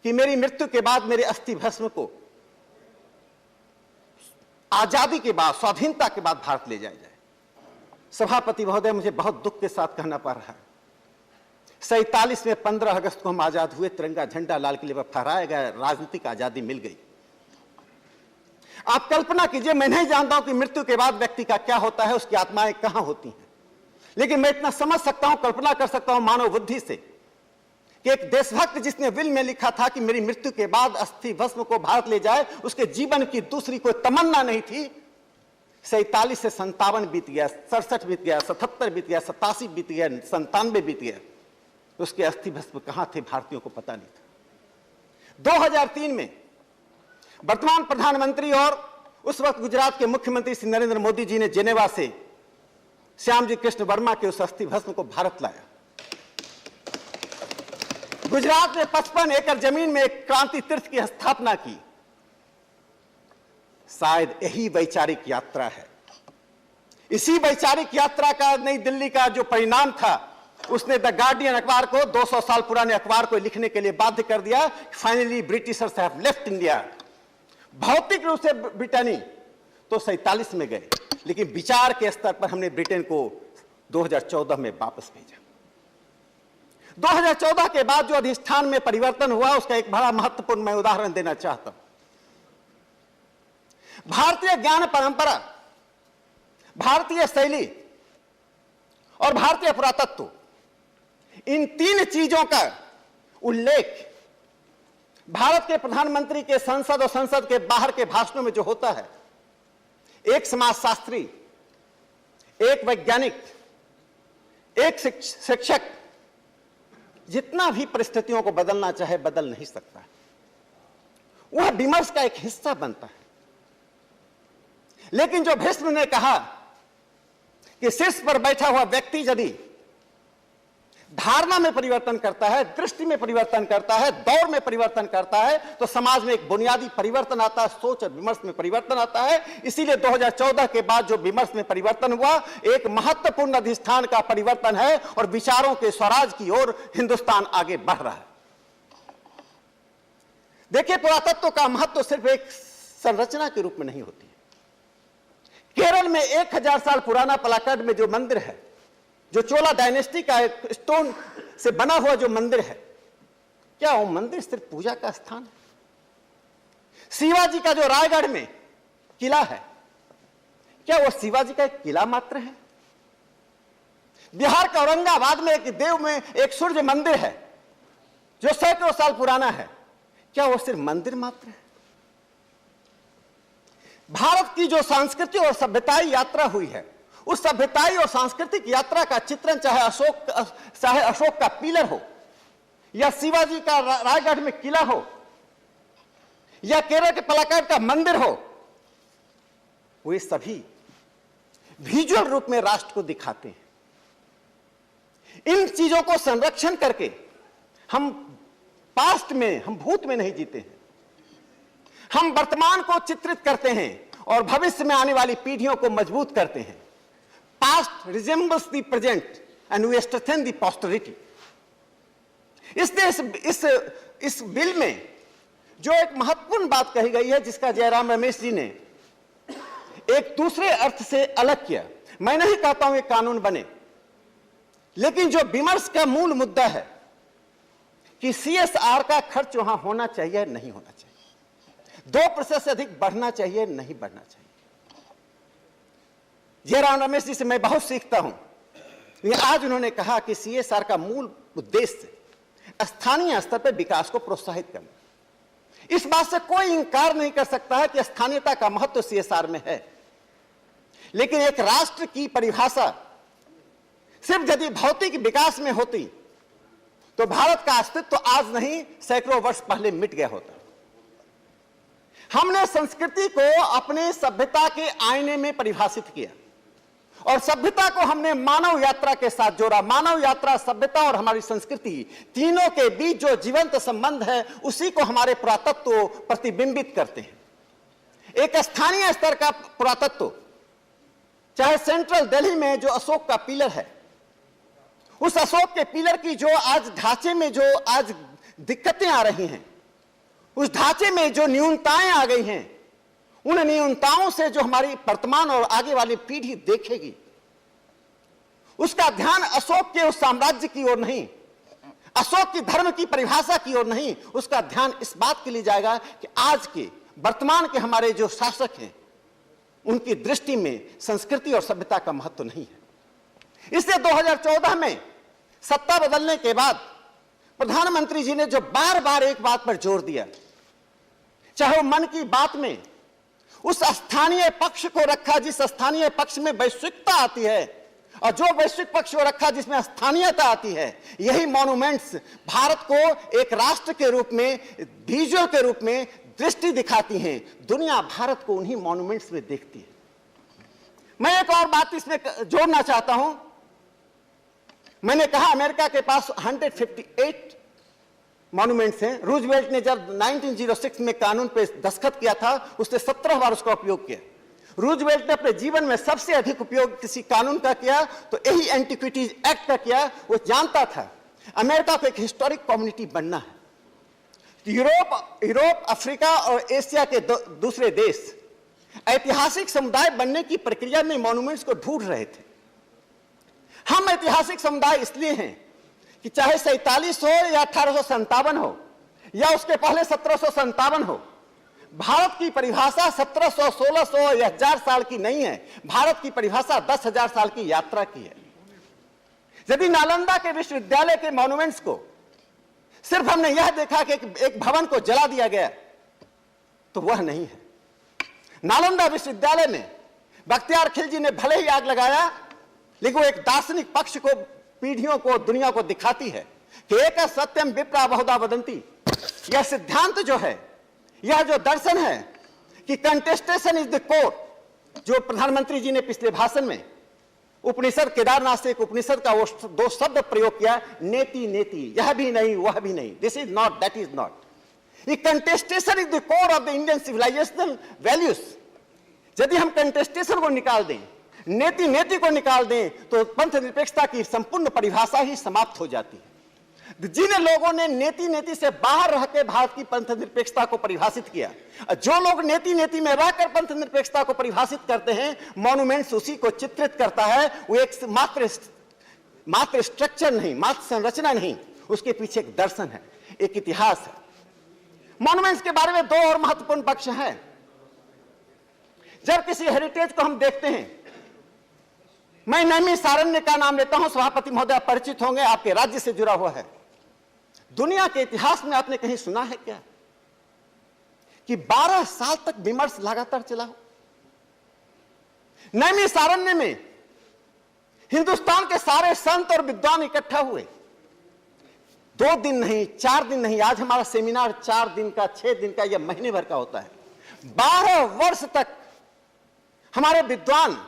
कि मेरी मृत्यु के बाद मेरे अस्थि भस्म को आजादी के बाद, स्वाधीनता के बाद भारत ले जाया जाए। सभापति महोदय, मुझे बहुत दुख के साथ कहना पड़ रहा है, 47 में 15 अगस्त को हम आजाद हुए, तिरंगा झंडा लाल किले पर फहराया गया, राजनीतिक आजादी मिल गई। आप कल्पना कीजिए, मैं नहीं जानता हूं कि मृत्यु के बाद व्यक्ति का क्या होता है, उसकी आत्माएं कहां होती हैं, लेकिन मैं इतना समझ सकता हूं, कल्पना कर सकता हूं मानव बुद्धि से कि एक देशभक्त जिसने विल में लिखा था कि मेरी मृत्यु के बाद अस्थि भस्म को भारत ले जाए, उसके जीवन की दूसरी कोई तमन्ना नहीं थी। 47 से 57 बीत गया, 67 बीत गया, 77 बीत गया, 87 बीत गया, 97 बीत गया, उसके अस्थि भस्म कहां थे भारतीयों को पता नहीं था। 2003 में वर्तमान प्रधानमंत्री और उस वक्त गुजरात के मुख्यमंत्री श्री नरेंद्र मोदी जी ने जेनेवा से श्यामजी कृष्ण वर्मा के उस अस्थि भस्म को भारत लाया। गुजरात ने 55 एकड़ जमीन में एक क्रांति तीर्थ की स्थापना की। शायद यही वैचारिक यात्रा है। इसी वैचारिक यात्रा का नई दिल्ली का जो परिणाम था, उसने द गार्डियन अखबार को, 200 साल पुराने अखबार को लिखने के लिए बाध्य कर दिया। Finally Britishers have left India. भौतिक रूप से ब्रिटेनी तो 47 में गए, लेकिन विचार के स्तर पर हमने ब्रिटेन को 2014 में वापस भेजा। 2014 के बाद जो अधिष्ठान में परिवर्तन हुआ, उसका एक बड़ा महत्वपूर्ण मैं उदाहरण देना चाहता हूं। भारतीय ज्ञान परंपरा, भारतीय शैली और भारतीय पुरातत्व, इन तीन चीजों का उल्लेख भारत के प्रधानमंत्री के संसद और संसद के बाहर के भाषणों में जो होता है, एक समाजशास्त्री, एक वैज्ञानिक, एक शिक्षक जितना भी परिस्थितियों को बदलना चाहे बदल नहीं सकता, वह विमर्श का एक हिस्सा बनता है। लेकिन जो भीष्म ने कहा कि शीर्ष पर बैठा हुआ व्यक्ति यदि धारणा में परिवर्तन करता है, दृष्टि में परिवर्तन करता है, दौर में परिवर्तन करता है, तो समाज में एक बुनियादी परिवर्तन आता है, सोच और विमर्श में परिवर्तन आता है। इसीलिए 2014 के बाद जो विमर्श में परिवर्तन हुआ, एक महत्वपूर्ण अधिष्ठान का परिवर्तन है और विचारों के स्वराज की ओर हिंदुस्तान आगे बढ़ रहा है। देखिए, पुरातत्व का महत्व सिर्फ एक संरचना के रूप में नहीं होती है। केरल में 1000 साल पुराना पलाक्कड़ में जो मंदिर है, जो चोला डायनेस्टी का एक स्टोन से बना हुआ जो मंदिर है, क्या वो मंदिर सिर्फ पूजा का स्थान है? शिवाजी का जो रायगढ़ में किला है, क्या वो शिवाजी का एक किला मात्र है? बिहार के औरंगाबाद में एक देव में एक सूर्य मंदिर है जो सैकड़ों साल पुराना है, क्या वो सिर्फ मंदिर मात्र है? भारत की जो सांस्कृतिक और सभ्यताई यात्रा हुई है, उस सभ्यताई और सांस्कृतिक यात्रा का चित्रण चाहे अशोक का पिलर हो, या शिवाजी का रायगढ़ में किला हो, या केरल के पलाक्कड़ का मंदिर हो, वे सभी विजुअल रूप में राष्ट्र को दिखाते हैं। इन चीजों को संरक्षण करके हम पास्ट में, हम भूत में नहीं जीते हैं, हम वर्तमान को चित्रित करते हैं और भविष्य में आने वाली पीढ़ियों को मजबूत करते हैं। Past resembles the present and we strengthen the posterity. इसलिए इस बिल में जो एक महत्वपूर्ण बात कही गई है, जिसका जयराम रमेश जी ने एक दूसरे अर्थ से अलग किया, मैं नहीं कहता हूं ये कानून बने, लेकिन जो विमर्श का मूल मुद्दा है कि CSR का खर्च वहां होना चाहिए नहीं होना चाहिए, 2% से अधिक बढ़ना चाहिए नहीं बढ़ना चाहिए। जयराम रमेश जी से मैं बहुत सीखता हूं। आज उन्होंने कहा कि CSR का मूल उद्देश्य स्थानीय स्तर पर विकास को प्रोत्साहित करना। इस बात से कोई इंकार नहीं कर सकता है कि स्थानीयता का महत्व CSR में है, लेकिन एक राष्ट्र की परिभाषा सिर्फ यदि भौतिक विकास में होती तो भारत का अस्तित्व तो आज नहीं, सैकड़ों वर्ष पहले मिट गया होता। हमने संस्कृति को अपने सभ्यता के आईने में परिभाषित किया और सभ्यता को हमने मानव यात्रा के साथ जोड़ा। मानव यात्रा, सभ्यता और हमारी संस्कृति, तीनों के बीच जो जीवंत संबंध है, उसी को हमारे पुरातत्व प्रतिबिंबित करते हैं। एक स्थानीय स्तर का पुरातत्व, चाहे सेंट्रल दिल्ली में जो अशोक का पिलर है, उस अशोक के पिलर की जो आज ढांचे में जो आज दिक्कतें आ रही हैं, उस ढांचे में जो न्यूनताएं आ गई हैं, उन न्यूनताओं से जो हमारी वर्तमान और आगे वाली पीढ़ी देखेगी, उसका ध्यान अशोक के उस साम्राज्य की ओर नहीं, अशोक की धर्म की परिभाषा की ओर नहीं, उसका ध्यान इस बात के लिए जाएगा कि आज के वर्तमान के हमारे जो शासक हैं, उनकी दृष्टि में संस्कृति और सभ्यता का महत्व नहीं है। इसलिए 2014 में सत्ता बदलने के बाद प्रधानमंत्री जी ने जो बार बार एक बात पर जोर दिया, चाहे वो मन की बात में उस स्थानीय पक्ष को रखा जिस स्थानीय पक्ष में वैश्विकता आती है, और जो वैश्विक पक्ष को रखा जिसमें स्थानीयता आती है, यही मॉन्यूमेंट्स भारत को एक राष्ट्र के रूप में, विजुअल के रूप में दृष्टि दिखाती हैं। दुनिया भारत को उन्हीं मॉन्यूमेंट्स में देखती है। मैं एक और बात इसमें जोड़ना चाहता हूं। मैंने कहा अमेरिका के पास 158 मॉन्यूमेंट्स हैं। रूजवेल्ट ने जब 1906 में कानून पे दस्तखत किया था, उसने 17 बार उसका उपयोग किया। रूजवेल्ट ने अपने जीवन में सबसे अधिक उपयोग किसी कानून का किया तो यही एंटिक्विटीज एक्ट का किया। वो जानता था अमेरिका को एक हिस्टोरिक कम्युनिटी बनना है। यूरोप, अफ्रीका और एशिया के दूसरे देश ऐतिहासिक समुदाय बनने की प्रक्रिया में मॉन्यूमेंट्स को ढूंढ रहे थे। हम ऐतिहासिक समुदाय इसलिए हैं कि चाहे 47 हो या 1857 हो या उसके पहले 1757 हो, भारत की परिभाषा 1700, 1600 या 1000 साल की नहीं है। भारत की परिभाषा 10,000 साल की यात्रा की है। यदि नालंदा के विश्वविद्यालय के मॉन्यूमेंट्स को सिर्फ हमने यह देखा कि एक भवन को जला दिया गया, तो वह नहीं है। नालंदा विश्वविद्यालय में बख्तियार खिलजी ने भले ही आग लगाया, लेकिन वो एक दार्शनिक पक्ष को, पीढ़ियों को, दुनिया को दिखाती है कि एक सत्यम विप्रा बहुधा वदंती। यह सिद्धांत जो है, यह जो दर्शन है कि कंटेस्टेशन इज द कोर, जो प्रधानमंत्री जी ने पिछले भाषण में उपनिषद केदारनाथ से एक उपनिषद का वो 2 शब्द प्रयोग किया, नेति नेति, यह भी नहीं वह भी नहीं, this is not, that is not. ये contestation is the core of the Indian civilisational values. यदि हम कंटेस्टेशन को निकाल दें, नेति नेति को निकाल दें, तो पंथ निरपेक्षता की संपूर्ण परिभाषा ही समाप्त हो जाती है। जिन लोगों ने नेति नेति से बाहर रह के भारत की पंथ निरपेक्षता को परिभाषित किया, जो लोग नेति नेति में रहकर पंथ निरपेक्षता को परिभाषित करते हैं, मॉन्यूमेंट्स उसी को चित्रित करता है। वो एक मात्र स्ट्रक्चर नहीं, मात्र संरचना नहीं, उसके पीछे एक दर्शन है, एक इतिहास है। मॉन्यूमेंट्स के बारे में 2 और महत्वपूर्ण पक्ष हैं। जब किसी हेरिटेज को हम देखते हैं, मैं नैमिषारण्य का नाम लेता हूं, सभापति महोदय परिचित होंगे, आपके राज्य से जुड़ा हुआ है। दुनिया के इतिहास में आपने कहीं सुना है क्या कि 12 साल तक विमर्श लगातार चला हो? नैमिषारण्य में हिंदुस्तान के सारे संत और विद्वान इकट्ठा हुए। 2 दिन नहीं, 4 दिन नहीं, आज हमारा सेमिनार 4 दिन का, 6 दिन का या महीने भर का होता है। 12 वर्ष तक हमारे विद्वान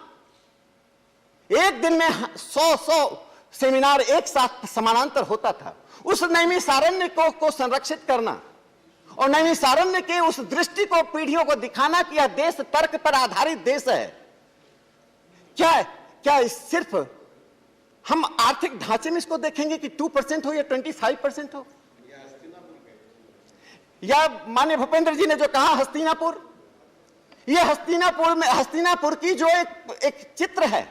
एक दिन में 100 सेमिनार एक साथ समानांतर होता था। उस नैमिषारण्य को संरक्षित करना और नैमिषारण्य के उस दृष्टि को पीढ़ियों को दिखाना कि यह देश तर्क पर आधारित देश है। क्या सिर्फ हम आर्थिक ढांचे में इसको देखेंगे कि 2% हो या 25% हो? या माननीय भूपेंद्र जी ने जो कहा हस्तिनापुर, यह हस्तिनापुर की जो एक चित्र है,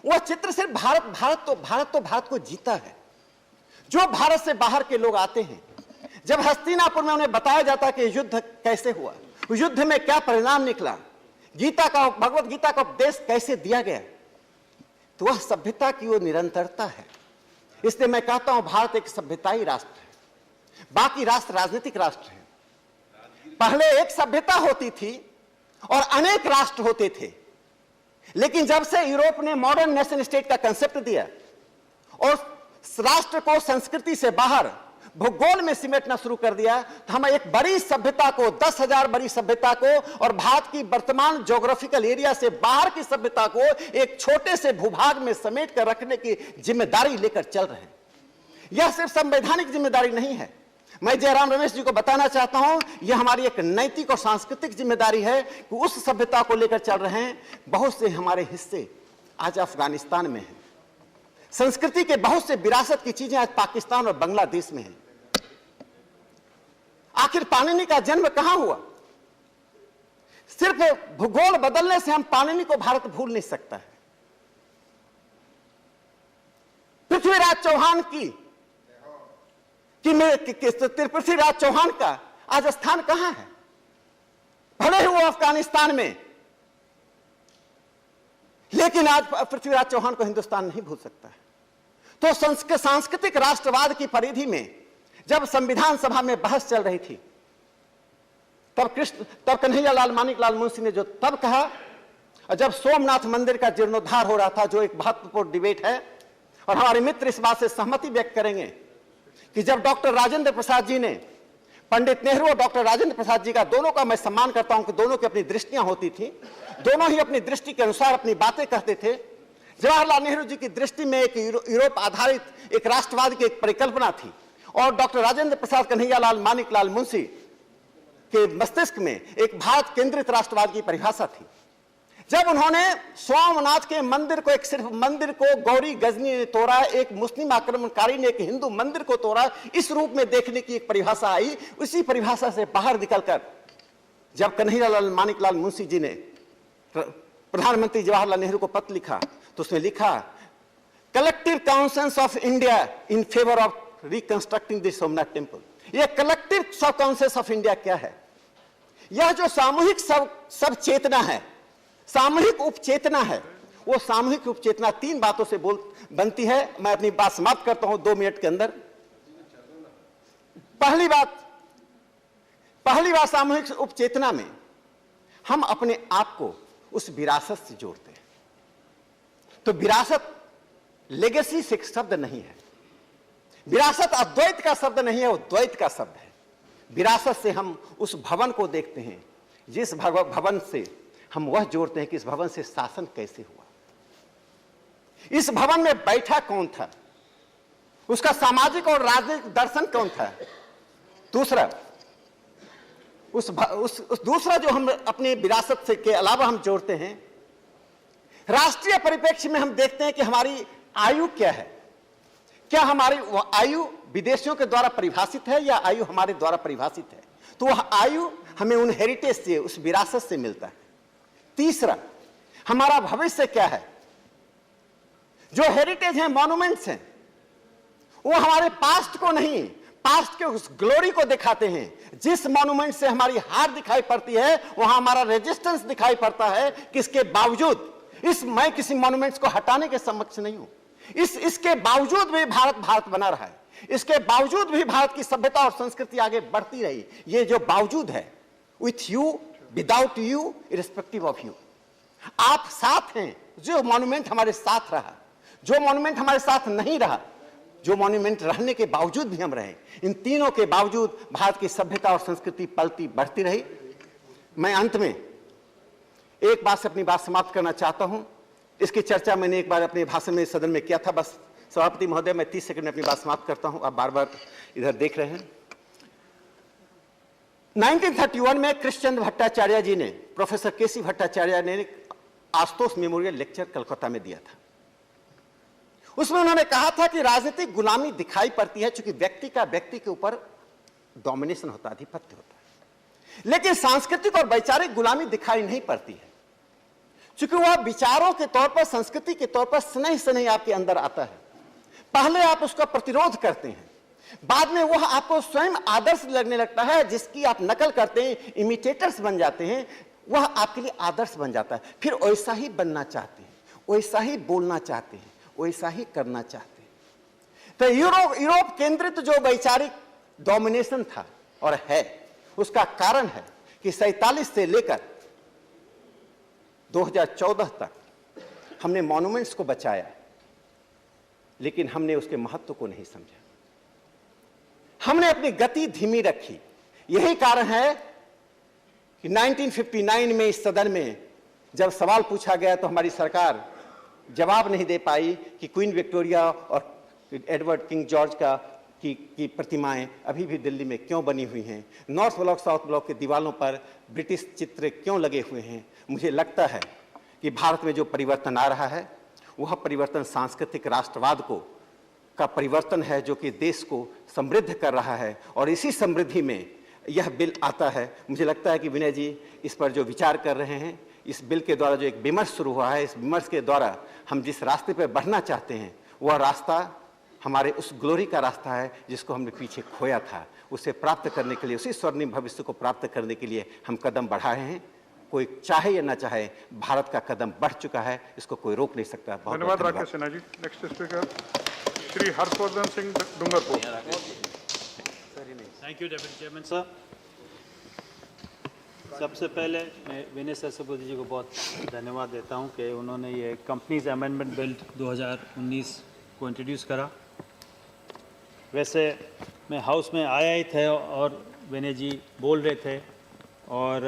वह चित्र सिर्फ भारत को जीता है। जो भारत से बाहर के लोग आते हैं, जब हस्तिनापुर में उन्हें बताया जाता कि युद्ध कैसे हुआ, युद्ध में क्या परिणाम निकला, भगवत गीता का उपदेश कैसे दिया गया, तो वह सभ्यता की वो निरंतरता है। इसलिए मैं कहता हूं भारत एक सभ्यताई राष्ट्र है, बाकी राष्ट्र राजनीतिक राष्ट्र है। पहले एक सभ्यता होती थी और अनेक राष्ट्र होते थे, लेकिन जब से यूरोप ने मॉडर्न नेशन स्टेट का कंसेप्ट दिया और राष्ट्र को संस्कृति से बाहर भूगोल में सिमटना शुरू कर दिया, तो हम एक बड़ी सभ्यता को, 10,000 बड़ी सभ्यता को और भारत की वर्तमान ज्योग्राफिकल एरिया से बाहर की सभ्यता को एक छोटे से भूभाग में समेट कर रखने की जिम्मेदारी लेकर चल रहे हैं। यह सिर्फ संवैधानिक जिम्मेदारी नहीं है, मैं जयराम रमेश जी को बताना चाहता हूं, यह हमारी एक नैतिक और सांस्कृतिक जिम्मेदारी है कि उस सभ्यता को लेकर चल रहे हैं। बहुत से हमारे हिस्से आज अफगानिस्तान में हैं, संस्कृति के बहुत से विरासत की चीजें आज पाकिस्तान और बांग्लादेश में हैं। आखिर पाणिनि का जन्म कहां हुआ? सिर्फ भूगोल बदलने से हम पाणिनि को भारत भूल नहीं सकता है। पृथ्वीराज चौहान पृथ्वीराज चौहान का आज स्थान कहां है? भले ही वो अफगानिस्तान में, लेकिन आज पृथ्वीराज चौहान को हिंदुस्तान नहीं भूल सकता है। तो सांस्कृतिक राष्ट्रवाद की परिधि में जब संविधान सभा में बहस चल रही थी, तब कन्हैयालाल मानिकलाल मुंशी ने जो तब कहा, और जब सोमनाथ मंदिर का जीर्णोद्धार हो रहा था, जो एक महत्वपूर्ण डिबेट है, और हमारे मित्र इस बात से सहमति व्यक्त करेंगे कि जब डॉक्टर राजेंद्र प्रसाद जी ने, पंडित नेहरू और डॉक्टर राजेंद्र प्रसाद जी का, दोनों का मैं सम्मान करता हूं कि दोनों की अपनी दृष्टियां होती थी, दोनों ही अपनी दृष्टि के अनुसार अपनी बातें कहते थे। जवाहरलाल नेहरू जी की दृष्टि में एक यूरोप आधारित एक राष्ट्रवाद की एक परिकल्पना थी, और डॉक्टर राजेंद्र प्रसाद कन्हैयालाल मानिकलाल मुंशी के मस्तिष्क में एक भारत केंद्रित राष्ट्रवाद की परिभाषा थी। जब उन्होंने सोमनाथ के मंदिर को, एक सिर्फ मंदिर को गौरी गजनी ने तोड़ा, एक मुस्लिम आक्रमणकारी ने एक हिंदू मंदिर को तोड़ा, इस रूप में देखने की एक परिभाषा आई। उसी परिभाषा से बाहर निकलकर जब कन्हैयालाल मानिकलाल मुंशी जी ने प्रधानमंत्री जवाहरलाल नेहरू को पत्र लिखा, तो उसमें लिखा, collective conscience of India in favour of reconstructing the Somnath temple. ये कलेक्टिव कॉन्सेंस ऑफ इंडिया क्या है? यह जो सामूहिक सब चेतना है, सामूहिक उपचेतना है, वो सामूहिक उपचेतना 3 बातों से बनती है। मैं अपनी बात समाप्त करता हूं 2 मिनट के अंदर। पहली बात सामूहिक उपचेतना में हम अपने आप को उस विरासत से जोड़ते हैं। तो विरासत लेगेसी से शब्द नहीं है, विरासत अद्वैत का शब्द नहीं है, वो द्वैत का शब्द है। विरासत से हम उस भवन को देखते हैं, जिस भवन से हम वह जोड़ते हैं कि इस भवन से शासन कैसे हुआ, इस भवन में बैठा कौन था, उसका सामाजिक और राजनीतिक दर्शन कौन था। दूसरा दूसरा जो हम अपनी विरासत से के अलावा हम जोड़ते हैं, राष्ट्रीय परिप्रेक्ष्य में हम देखते हैं कि हमारी आयु क्या है। क्या हमारी आयु विदेशियों के द्वारा परिभाषित है या आयु हमारे द्वारा परिभाषित है। तो वह आयु हमें उन हेरिटेज से, उस विरासत से मिलता है। तीसरा, हमारा भविष्य क्या है। जो हेरिटेज है, मॉन्यूमेंट्स हैं, वो हमारे पास्ट को नहीं, पास्ट के उस ग्लोरी को दिखाते हैं। जिस मॉन्यूमेंट से हमारी हार दिखाई पड़ती है, वहां हमारा रेजिस्टेंस दिखाई पड़ता है कि इसके बावजूद मैं किसी मॉन्यूमेंट्स को हटाने के समक्ष नहीं हूं। इसके बावजूद भी भारत बना रहा है, इसके बावजूद भी भारत की सभ्यता और संस्कृति आगे बढ़ती रही। ये जो बावजूद है, with you, without you, irrespective of you, आप साथ हैं। जो मॉन्यूमेंट हमारे साथ रहा, जो मॉन्यूमेंट हमारे साथ नहीं रहा, जो मॉन्यूमेंट रहने के बावजूद भी हम रहे, इन तीनों के बावजूद भारत की सभ्यता और संस्कृति पलती बढ़ती रही। मैं अंत में एक बात से अपनी बात समाप्त करना चाहता हूं। इसकी चर्चा मैंने एक बार अपने भाषण में सदन में किया था। बस सभापति महोदय, मैं 30 सेकंड में अपनी बात समाप्त करता हूं, आप बार बार इधर देख रहे हैं। 1931 में कृष्णचंद्र भट्टाचार्य जी ने, प्रोफेसर केसी भट्टाचार्य ने आशुतोष मेमोरियल लेक्चर कलकत्ता में दिया था। उसमें उन्होंने कहा था कि राजनीतिक गुलामी दिखाई पड़ती है क्योंकि व्यक्ति के ऊपर डोमिनेशन होता है, आधिपत्य होता है, लेकिन सांस्कृतिक और वैचारिक गुलामी दिखाई नहीं पड़ती है क्योंकि वह विचारों के तौर पर, संस्कृति के तौर पर स्नेह आपके अंदर आता है। पहले आप उसका प्रतिरोध करते हैं, बाद में वह आपको स्वयं आदर्श लगने लगता है, जिसकी आप नकल करते हैं, इमिटेटर्स बन जाते हैं, वह आपके लिए आदर्श बन जाता है। फिर वैसा ही बनना चाहते हैं, वैसा ही बोलना चाहते हैं, वैसा ही करना चाहते हैं। तो यूरोप केंद्रित जो वैचारिक डोमिनेशन था और है, उसका कारण है कि 47 से लेकर 2014 तक हमने मॉन्यूमेंट्स को बचाया, लेकिन हमने उसके महत्व को नहीं समझा। हमने अपनी गति धीमी रखी। यही कारण है कि 1959 में इस सदन में जब सवाल पूछा गया तो हमारी सरकार जवाब नहीं दे पाई कि क्वीन विक्टोरिया और एडवर्ड किंग जॉर्ज की प्रतिमाएं अभी भी दिल्ली में क्यों बनी हुई हैं, नॉर्थ ब्लॉक साउथ ब्लॉक के दीवारों पर ब्रिटिश चित्र क्यों लगे हुए हैं। मुझे लगता है कि भारत में जो परिवर्तन आ रहा है, वह परिवर्तन सांस्कृतिक राष्ट्रवाद का परिवर्तन है, जो कि देश को समृद्ध कर रहा है। और इसी समृद्धि में यह बिल आता है। मुझे लगता है कि विनय जी इस पर जो विचार कर रहे हैं, इस बिल के द्वारा जो एक विमर्श शुरू हुआ है, इस विमर्श के द्वारा हम जिस रास्ते पर बढ़ना चाहते हैं, वह रास्ता हमारे उस ग्लोरी का रास्ता है जिसको हमने पीछे खोया था। उसे प्राप्त करने के लिए, उसी स्वर्णिम भविष्य को प्राप्त करने के लिए हम कदम बढ़ा रहे हैं। कोई चाहे या ना चाहे, भारत का कदम बढ़ चुका है, इसको कोई रोक नहीं सकता। बहुत धन्यवाद Rakesh Sinha ji. Next speaker Shri Harshvardhan Singh Dungarpur. Thank you deputy chairman sir. सबसे पहले मैं विनय सहस्त्रबुद्धे जी को बहुत धन्यवाद देता हूं कि उन्होंने ये कंपनीज अमेंडमेंट बिल 2019 को इंट्रोड्यूस करा। वैसे मैं हाउस में आया ही था और विनय जी बोल रहे थे और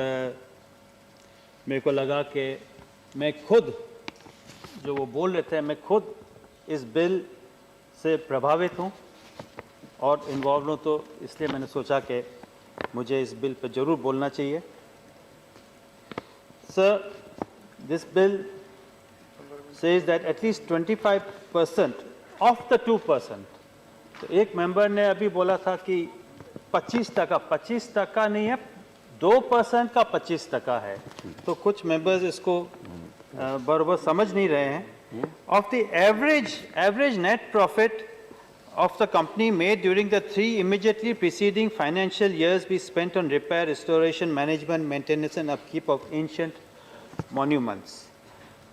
मेरे को लगा कि मैं खुद, जो वो बोल रहे थे, मैं खुद इस बिल से प्रभावित हूँ और इन्वॉल्व हूँ। तो इसलिए मैंने सोचा कि मुझे इस बिल पर ज़रूर बोलना चाहिए। Sir, this bill says that at least 25% of the 2%, तो एक मेंबर ने अभी बोला था कि 25% नहीं है, 2% का 25% है। तो कुछ मेंबर्स इसको बराबर समझ नहीं रहे हैं। Of the average net profit of the company made during the 3 immediately preceding financial years be spent on repair, restoration, management, maintenance and upkeep of ancient monuments.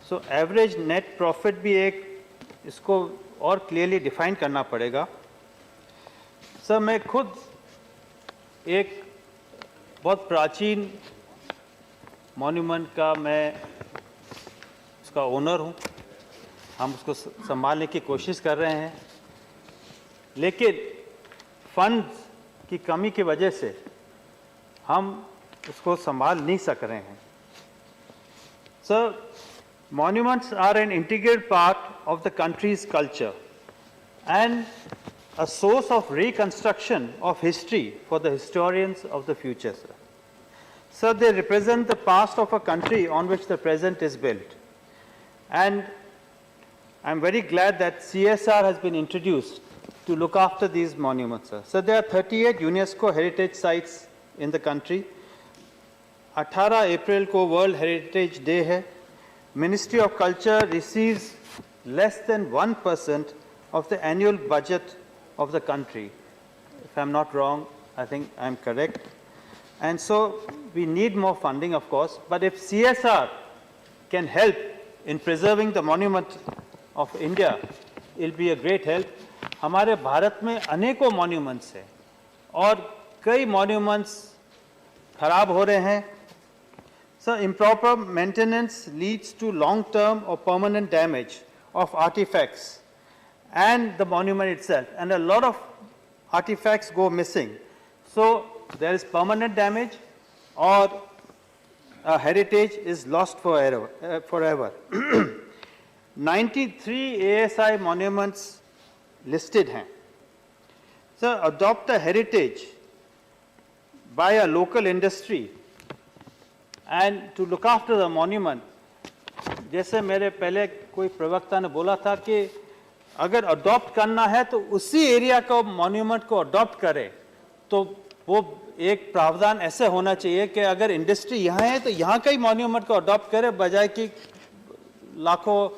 So average net profit भी एक इसको और clearly define करना पड़ेगा. Sir मैं खुद एक बहुत प्राचीन मॉन्यूमेंट का मैं उसका ओनर हूँ. हम उसको संभालने की कोशिश कर रहे हैं, लेकिन फंड्स की कमी की वजह से हम उसको संभाल नहीं सक रहे हैं. Sir, monuments are an integral part of the country's culture and a source of reconstruction of history for the historians of the future, sir. Sir, they represent the past of a country on which the present is built. And I'm very glad that CSR has been introduced to look after these monuments, sir. So there are 38 UNESCO heritage sites in the country. 18 अप्रैल को world heritage day है. Ministry of Culture receives less than 1% of the annual budget of the country. If I'm not wrong, I think I'm correct. And so we need more funding, of course, but if CSR can help in preserving the monument of India, it'll be a great help. हमारे भारत में अनेकों monuments हैं और कई monuments खराब हो रहे हैं. So improper maintenance leads to long-term or permanent damage of artifacts and the monument itself, and a lot of artifacts go missing. So there is permanent damage or a heritage is lost forever. 93 ASI monuments listed हैं. So adopt a heritage by a local industry and to look after the monument. जैसे मेरे पहले कोई प्रवक्ता ने बोला था कि अगर अडॉप्ट करना है तो उसी एरिया को मॉन्यूमेंट को अडॉप्ट करे, तो वो एक प्रावधान ऐसे होना चाहिए कि अगर इंडस्ट्री यहाँ है तो यहाँ का ही मॉन्यूमेंट को अडॉप्ट करे, बजाय कि लाखों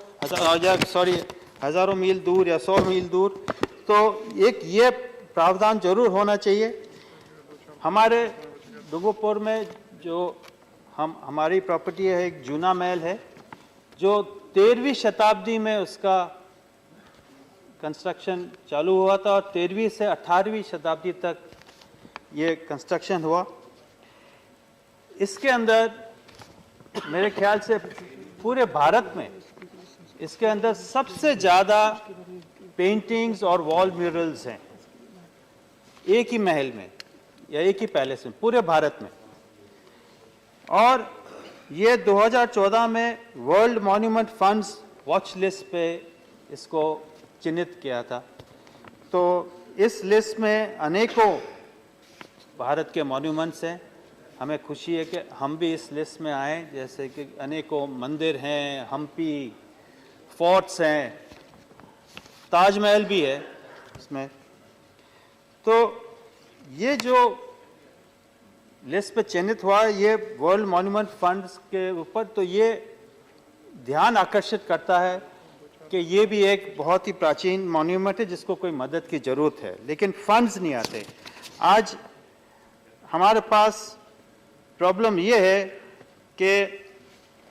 हजारों मील दूर या 100 मील दूर. तो एक ये प्रावधान जरूर होना चाहिए. हमारे डूंगरपुर में जो हमारी प्रॉपर्टी है, एक जूना महल है जो 13वीं शताब्दी में उसका कंस्ट्रक्शन चालू हुआ था और 13वीं से 18वीं शताब्दी तक ये कंस्ट्रक्शन हुआ. इसके अंदर मेरे ख्याल से पूरे भारत में इसके अंदर सबसे ज़्यादा पेंटिंग्स और वॉल म्यूरल्स हैं एक ही महल में या एक ही पैलेस में पूरे भारत में. और ये 2014 में world monument funds watch list पे इसको चिन्हित किया था. तो इस लिस्ट में अनेकों भारत के मॉन्यूमेंट्स हैं. हमें खुशी है कि हम भी इस लिस्ट में आए, जैसे कि अनेकों मंदिर हैं, हम्पी, फोर्ट्स हैं, ताजमहल भी है इसमें. तो ये जो लिस्ट पे चिन्हित हुआ ये वर्ल्ड मॉन्यूमेंट फंड्स के ऊपर, तो ये ध्यान आकर्षित करता है कि ये भी एक बहुत ही प्राचीन मॉन्यूमेंट है जिसको कोई मदद की ज़रूरत है, लेकिन फंड्स नहीं आते. आज हमारे पास प्रॉब्लम ये है कि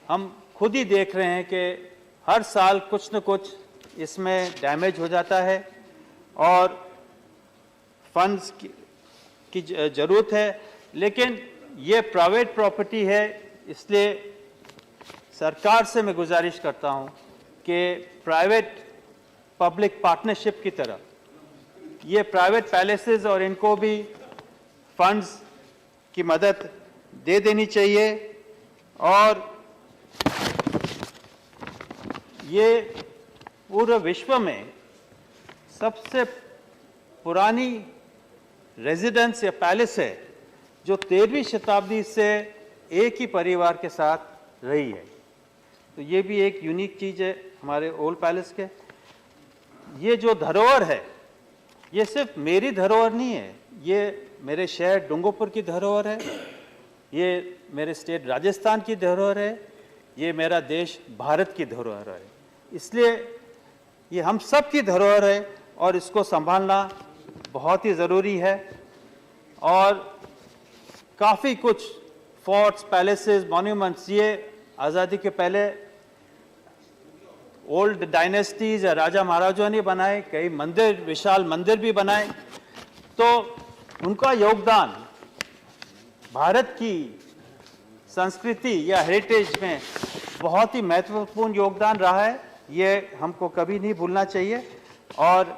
हम खुद ही देख रहे हैं कि हर साल कुछ न कुछ इसमें डैमेज हो जाता है और फंड्स की ज़रूरत है, लेकिन ये प्राइवेट प्रॉपर्टी है. इसलिए सरकार से मैं गुजारिश करता हूँ कि प्राइवेट पब्लिक पार्टनरशिप की तरह ये प्राइवेट पैलेसेस और इनको भी फंड्स की मदद दे देनी चाहिए. और ये पूरे विश्व में सबसे पुरानी रेजिडेंस या पैलेस है जो 13वीं शताब्दी से एक ही परिवार के साथ रही है. तो ये भी एक यूनिक चीज़ है हमारे ओल्ड पैलेस के. ये जो धरोहर है ये सिर्फ मेरी धरोहर नहीं है, ये मेरे शहर डूंगरपुर की धरोहर है, ये मेरे स्टेट राजस्थान की धरोहर है, ये मेरा देश भारत की धरोहर है. इसलिए ये हम सब की धरोहर है और इसको संभालना बहुत ही ज़रूरी है। और काफ़ी कुछ फोर्ट्स, पैलेसेस, मॉन्यूमेंट्स ये आज़ादी के पहले ओल्ड डायनेस्टीज या राजा महाराजाओं ने बनाए, कई मंदिर, विशाल मंदिर भी बनाए। तो उनका योगदान भारत की संस्कृति या हेरिटेज में बहुत ही महत्वपूर्ण योगदान रहा है, ये हमको कभी नहीं भूलना चाहिए। और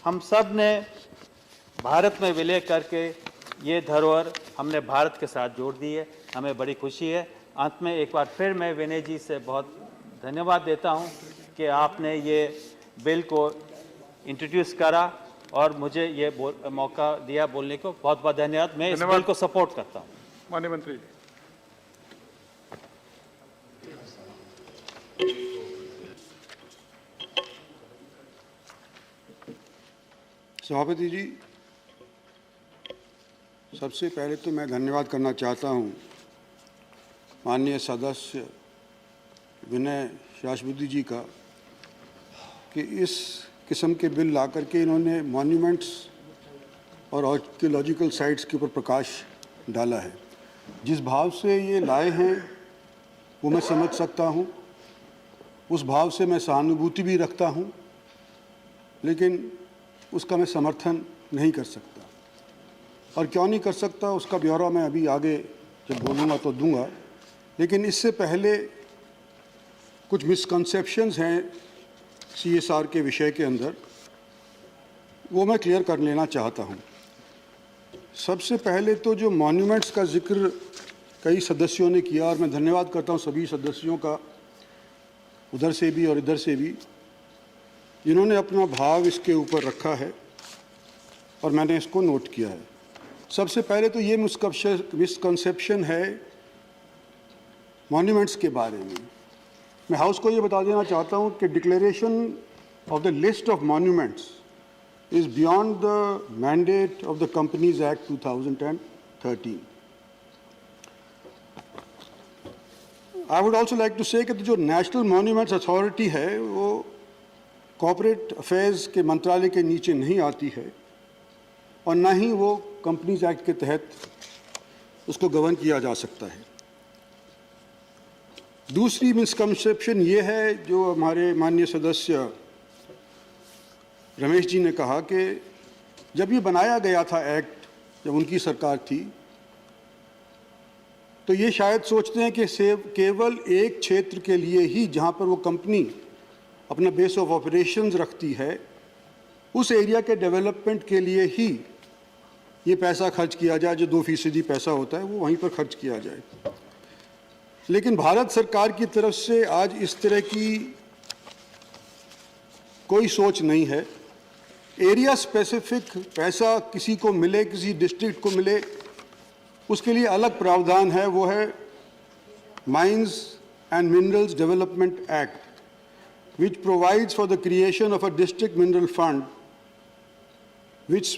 हम सब ने भारत में विलय करके ये धरोहर हमने भारत के साथ जोड़ दी है, हमें बड़ी खुशी है। अंत में एक बार फिर मैं विनय जी से बहुत धन्यवाद देता हूं कि आपने ये बिल को इंट्रोड्यूस करा और मुझे ये मौका दिया बोलने को। बहुत बहुत धन्यवाद। मैं इस बिल को सपोर्ट करता हूं। माननीय मंत्री। सभापति जी, सबसे पहले तो मैं धन्यवाद करना चाहता हूं माननीय सदस्य विनय सहस्रबुद्धे जी का कि इस किस्म के बिल ला करके इन्होंने मॉन्यूमेंट्स और आर्कियोलॉजिकल साइट्स के ऊपर प्रकाश डाला है। जिस भाव से ये लाए हैं वो मैं समझ सकता हूँ, उस भाव से मैं सहानुभूति भी रखता हूँ, लेकिन उसका मैं समर्थन नहीं कर सकता। और क्यों नहीं कर सकता उसका ब्यौरा मैं अभी आगे जब बोलूँगा तो दूंगा। लेकिन इससे पहले कुछ मिसकंसेप्शंस हैं CSR के विषय के अंदर, वो मैं क्लियर कर लेना चाहता हूँ। सबसे पहले तो जो मॉन्यूमेंट्स का जिक्र कई सदस्यों ने किया, और मैं धन्यवाद करता हूँ सभी सदस्यों का, उधर से भी और इधर से भी, जिन्होंने अपना भाव इसके ऊपर रखा है और मैंने इसको नोट किया है। सबसे पहले तो ये मिसकंसेप्शन है मॉन्यूमेंट्स के बारे में। मैं हाउस को ये बता देना चाहता हूँ कि declaration of the list of monuments is beyond the mandate of the Companies Act 2013. I would also like to say कि जो नेशनल मॉन्यूमेंट्स अथॉरिटी है वो कॉर्पोरेट अफेयर्स के मंत्रालय के नीचे नहीं आती है और ना ही वो कंपनीज एक्ट के तहत उसको गवर्न किया जा सकता है। दूसरी मिसकंसेप्शन ये है जो हमारे माननीय सदस्य रमेश जी ने कहा कि जब ये बनाया गया था एक्ट, जब उनकी सरकार थी, तो ये शायद सोचते हैं कि केवल एक क्षेत्र के लिए ही जहाँ पर वो कंपनी अपना बेस ऑफ ऑपरेशंस रखती है, उस एरिया के डेवलपमेंट के लिए ही ये पैसा खर्च किया जाए, जो 2% पैसा होता है वो वहीं पर खर्च किया जाए। लेकिन भारत सरकार की तरफ से आज इस तरह की कोई सोच नहीं है। एरिया स्पेसिफिक पैसा किसी को मिले, किसी डिस्ट्रिक्ट को मिले, उसके लिए अलग प्रावधान है। वो है mines and minerals development act, which provides for the creation of a district mineral fund, which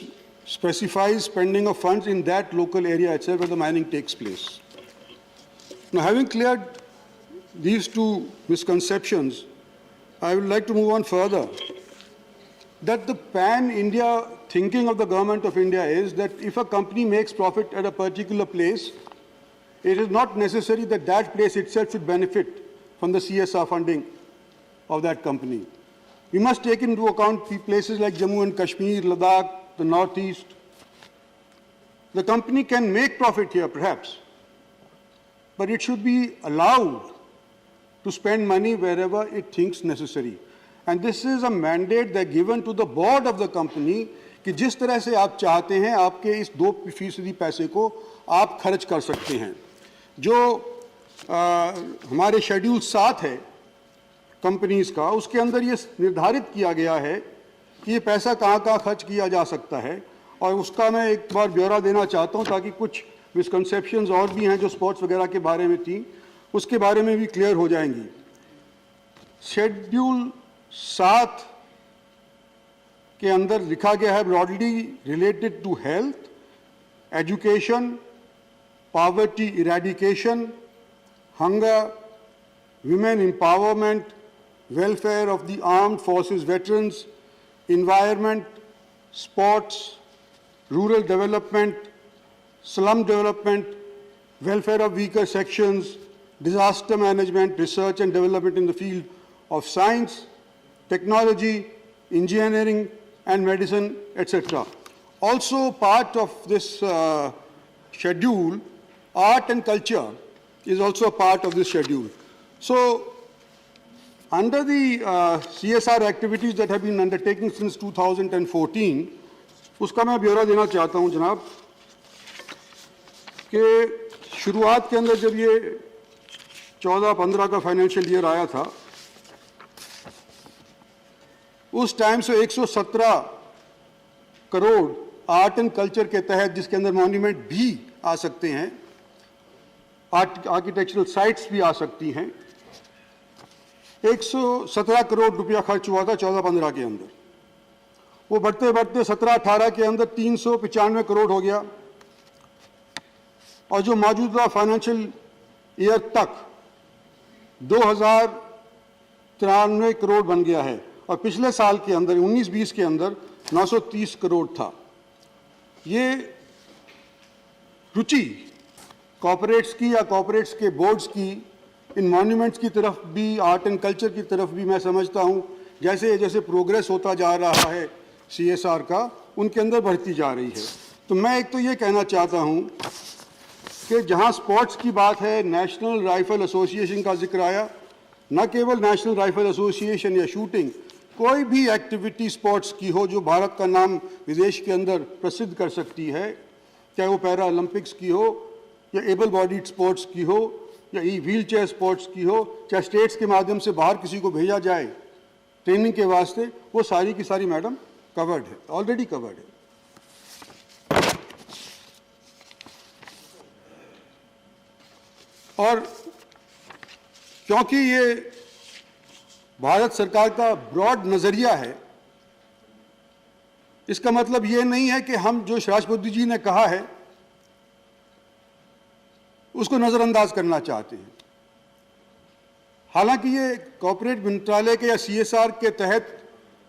specifies spending of funds in that local area itself where the mining takes place. Now, having cleared these two misconceptions, I would like to move on further. That the pan-India thinking of the government of India is that if a company makes profit at a particular place, it is not necessary that that place itself should benefit from the CSR funding of that company. We must take into account places like Jammu and Kashmir, Ladakh, the Northeast. The company can make profit here, perhaps, but it should be allowed to spend money wherever it thinks necessary. And this is a mandate that given to the board of the company कि जिस तरह से आप चाहते हैं आपके इस 2% पैसे को आप खर्च कर सकते हैं। जो हमारे शेड्यूल 7 है कंपनीज का, उसके अंदर ये निर्धारित किया गया है कि ये पैसा कहाँ कहाँ खर्च किया जा सकता है, और उसका मैं एक बार ब्यौरा देना चाहता हूँ ताकि कुछ मिसकंसेप्शंस और भी हैं जो स्पोर्ट्स वगैरह के बारे में थी, उसके बारे में भी क्लियर हो जाएंगी। शेड्यूल 7 के अंदर लिखा गया है broadly related to health, education, poverty eradication, hunger, women empowerment, welfare of the armed forces veterans, environment, sports, rural development, slum development, welfare of weaker sections, disaster management, research and development in the field of science, technology, engineering and medicine, etc. Also part of this schedule, art and culture is also a part of this schedule. So, under the CSR activities that have been undertaken since 2014, उसका मैं ब्यौरा देना चाहता हूं जनाब कि शुरुआत के अंदर जब ये 14-15 का फाइनेंशियल ईयर आया था, उस टाइम से 117 करोड़ आर्ट एंड कल्चर के तहत, जिसके अंदर मॉन्यूमेंट भी आ सकते हैं, आर्किटेक्चरल साइट्स भी आ सकती हैं, 117 करोड़ रुपया खर्च हुआ था 14-15 के अंदर। वो बढ़ते बढ़ते 17-18 के अंदर 395 करोड़ हो गया, और जो मौजूदा फाइनेंशियल ईयर तक 2093 करोड़ बन गया है, और पिछले साल के अंदर 19-20 के अंदर 930 करोड़ था। ये रुचि कॉर्पोरेट्स की या कॉर्पोरेट्स के बोर्ड्स की इन मॉन्यूमेंट्स की तरफ भी, आर्ट एंड कल्चर की तरफ भी, मैं समझता हूँ जैसे जैसे प्रोग्रेस होता जा रहा है CSR का, उनके अंदर बढ़ती जा रही है। तो मैं एक तो ये कहना चाहता हूँ कि जहाँ स्पोर्ट्स की बात है, नेशनल राइफल एसोसिएशन का जिक्र आया, न केवल नेशनल राइफल एसोसिएशन या शूटिंग, कोई भी एक्टिविटी स्पोर्ट्स की हो जो भारत का नाम विदेश के अंदर प्रसिद्ध कर सकती है, चाहे वो पैरा ओलंपिक्स की हो या एबल बॉडीड स्पोर्ट्स की हो या व्हील चेयर स्पोर्ट्स की हो, चाहे स्टेट्स के माध्यम से बाहर किसी को भेजा जाए ट्रेनिंग के वास्ते, वो सारी की सारी मैडम कवर्ड है, ऑलरेडी कवर्ड है। और क्योंकि ये भारत सरकार का ब्रॉड नजरिया है, इसका मतलब ये नहीं है कि हम जो राष्ट्रपति जी ने कहा है उसको नजरअंदाज करना चाहते हैं। हालांकि ये कॉर्पोरेट मंत्रालय के या CSR के तहत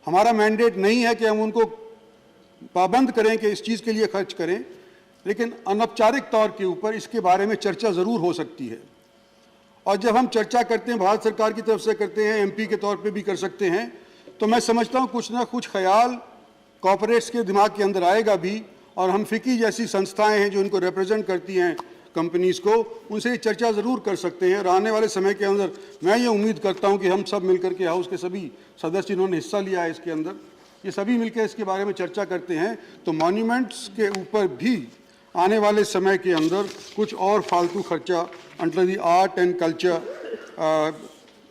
हमारा मैंडेट नहीं है कि हम उनको पाबंद करें कि इस चीज़ के लिए खर्च करें, लेकिन अनौपचारिक तौर के ऊपर इसके बारे में चर्चा ज़रूर हो सकती है। और जब हम चर्चा करते हैं, भारत सरकार की तरफ से करते हैं, MP के तौर पे भी कर सकते हैं, तो मैं समझता हूँ कुछ ना कुछ ख्याल कॉर्पोरेट्स के दिमाग के अंदर आएगा भी, और हम फिकी जैसी संस्थाएं हैं जो इनको रिप्रेजेंट करती हैं कंपनीज़ को, उनसे ये चर्चा ज़रूर कर सकते हैं। और आने वाले समय के अंदर मैं ये उम्मीद करता हूँ कि हम सब मिलकर के, हाउस के सभी सदस्य जिन्होंने हिस्सा लिया है इसके अंदर, ये सभी मिलकर इसके बारे में चर्चा करते हैं, तो मॉन्यूमेंट्स के ऊपर भी आने वाले समय के अंदर कुछ और फालतू खर्चा under the art and culture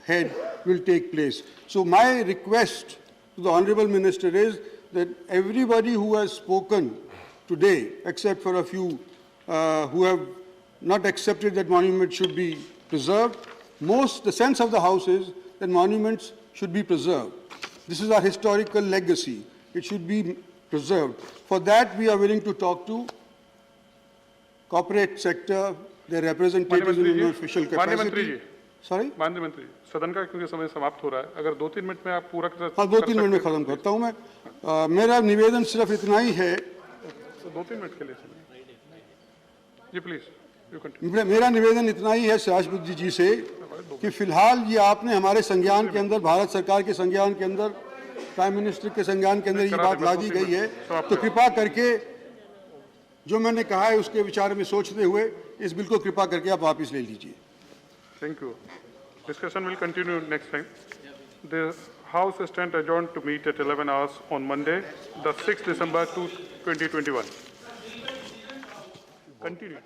head will take place. So my request to the Honorable Minister is that everybody who has spoken today, except for a few who have not accepted that monuments should be preserved, the sense of the House is that monuments should be preserved. This is our historical legacy. It should be preserved. For that, we are willing to talk to corporate sector, their representatives in an official capacity. Sorry? माननीय मंत्री, सदन का क्योंकि समय समाप्त हो रहा है, अगर 2-3 मिनट में आप पूरा हाँ, 2-3 मिनट में खत्म करता हूँ मैं। मेरा निवेदन सिर्फ इतना ही है, तो 2-3 मिनट के लिए जी प्लीज यू कंटिन्यू। मेरा निवेदन इतना ही है राष्ट्रपति जी से कि फिलहाल ये आपने हमारे संज्ञान के अंदर, भारत सरकार के संज्ञान के अंदर, प्राइम मिनिस्टर के संज्ञान के अंदर ये बात ला दी गई है, तो कृपा करके जो मैंने कहा है उसके विचार में सोचते हुए इस बिल को कृपा करके आप वापस ले लीजिए। Thank you. Discussion will continue next time. The House stands adjourned to meet at 11 hours on Monday, the 6th December 2021. Continue.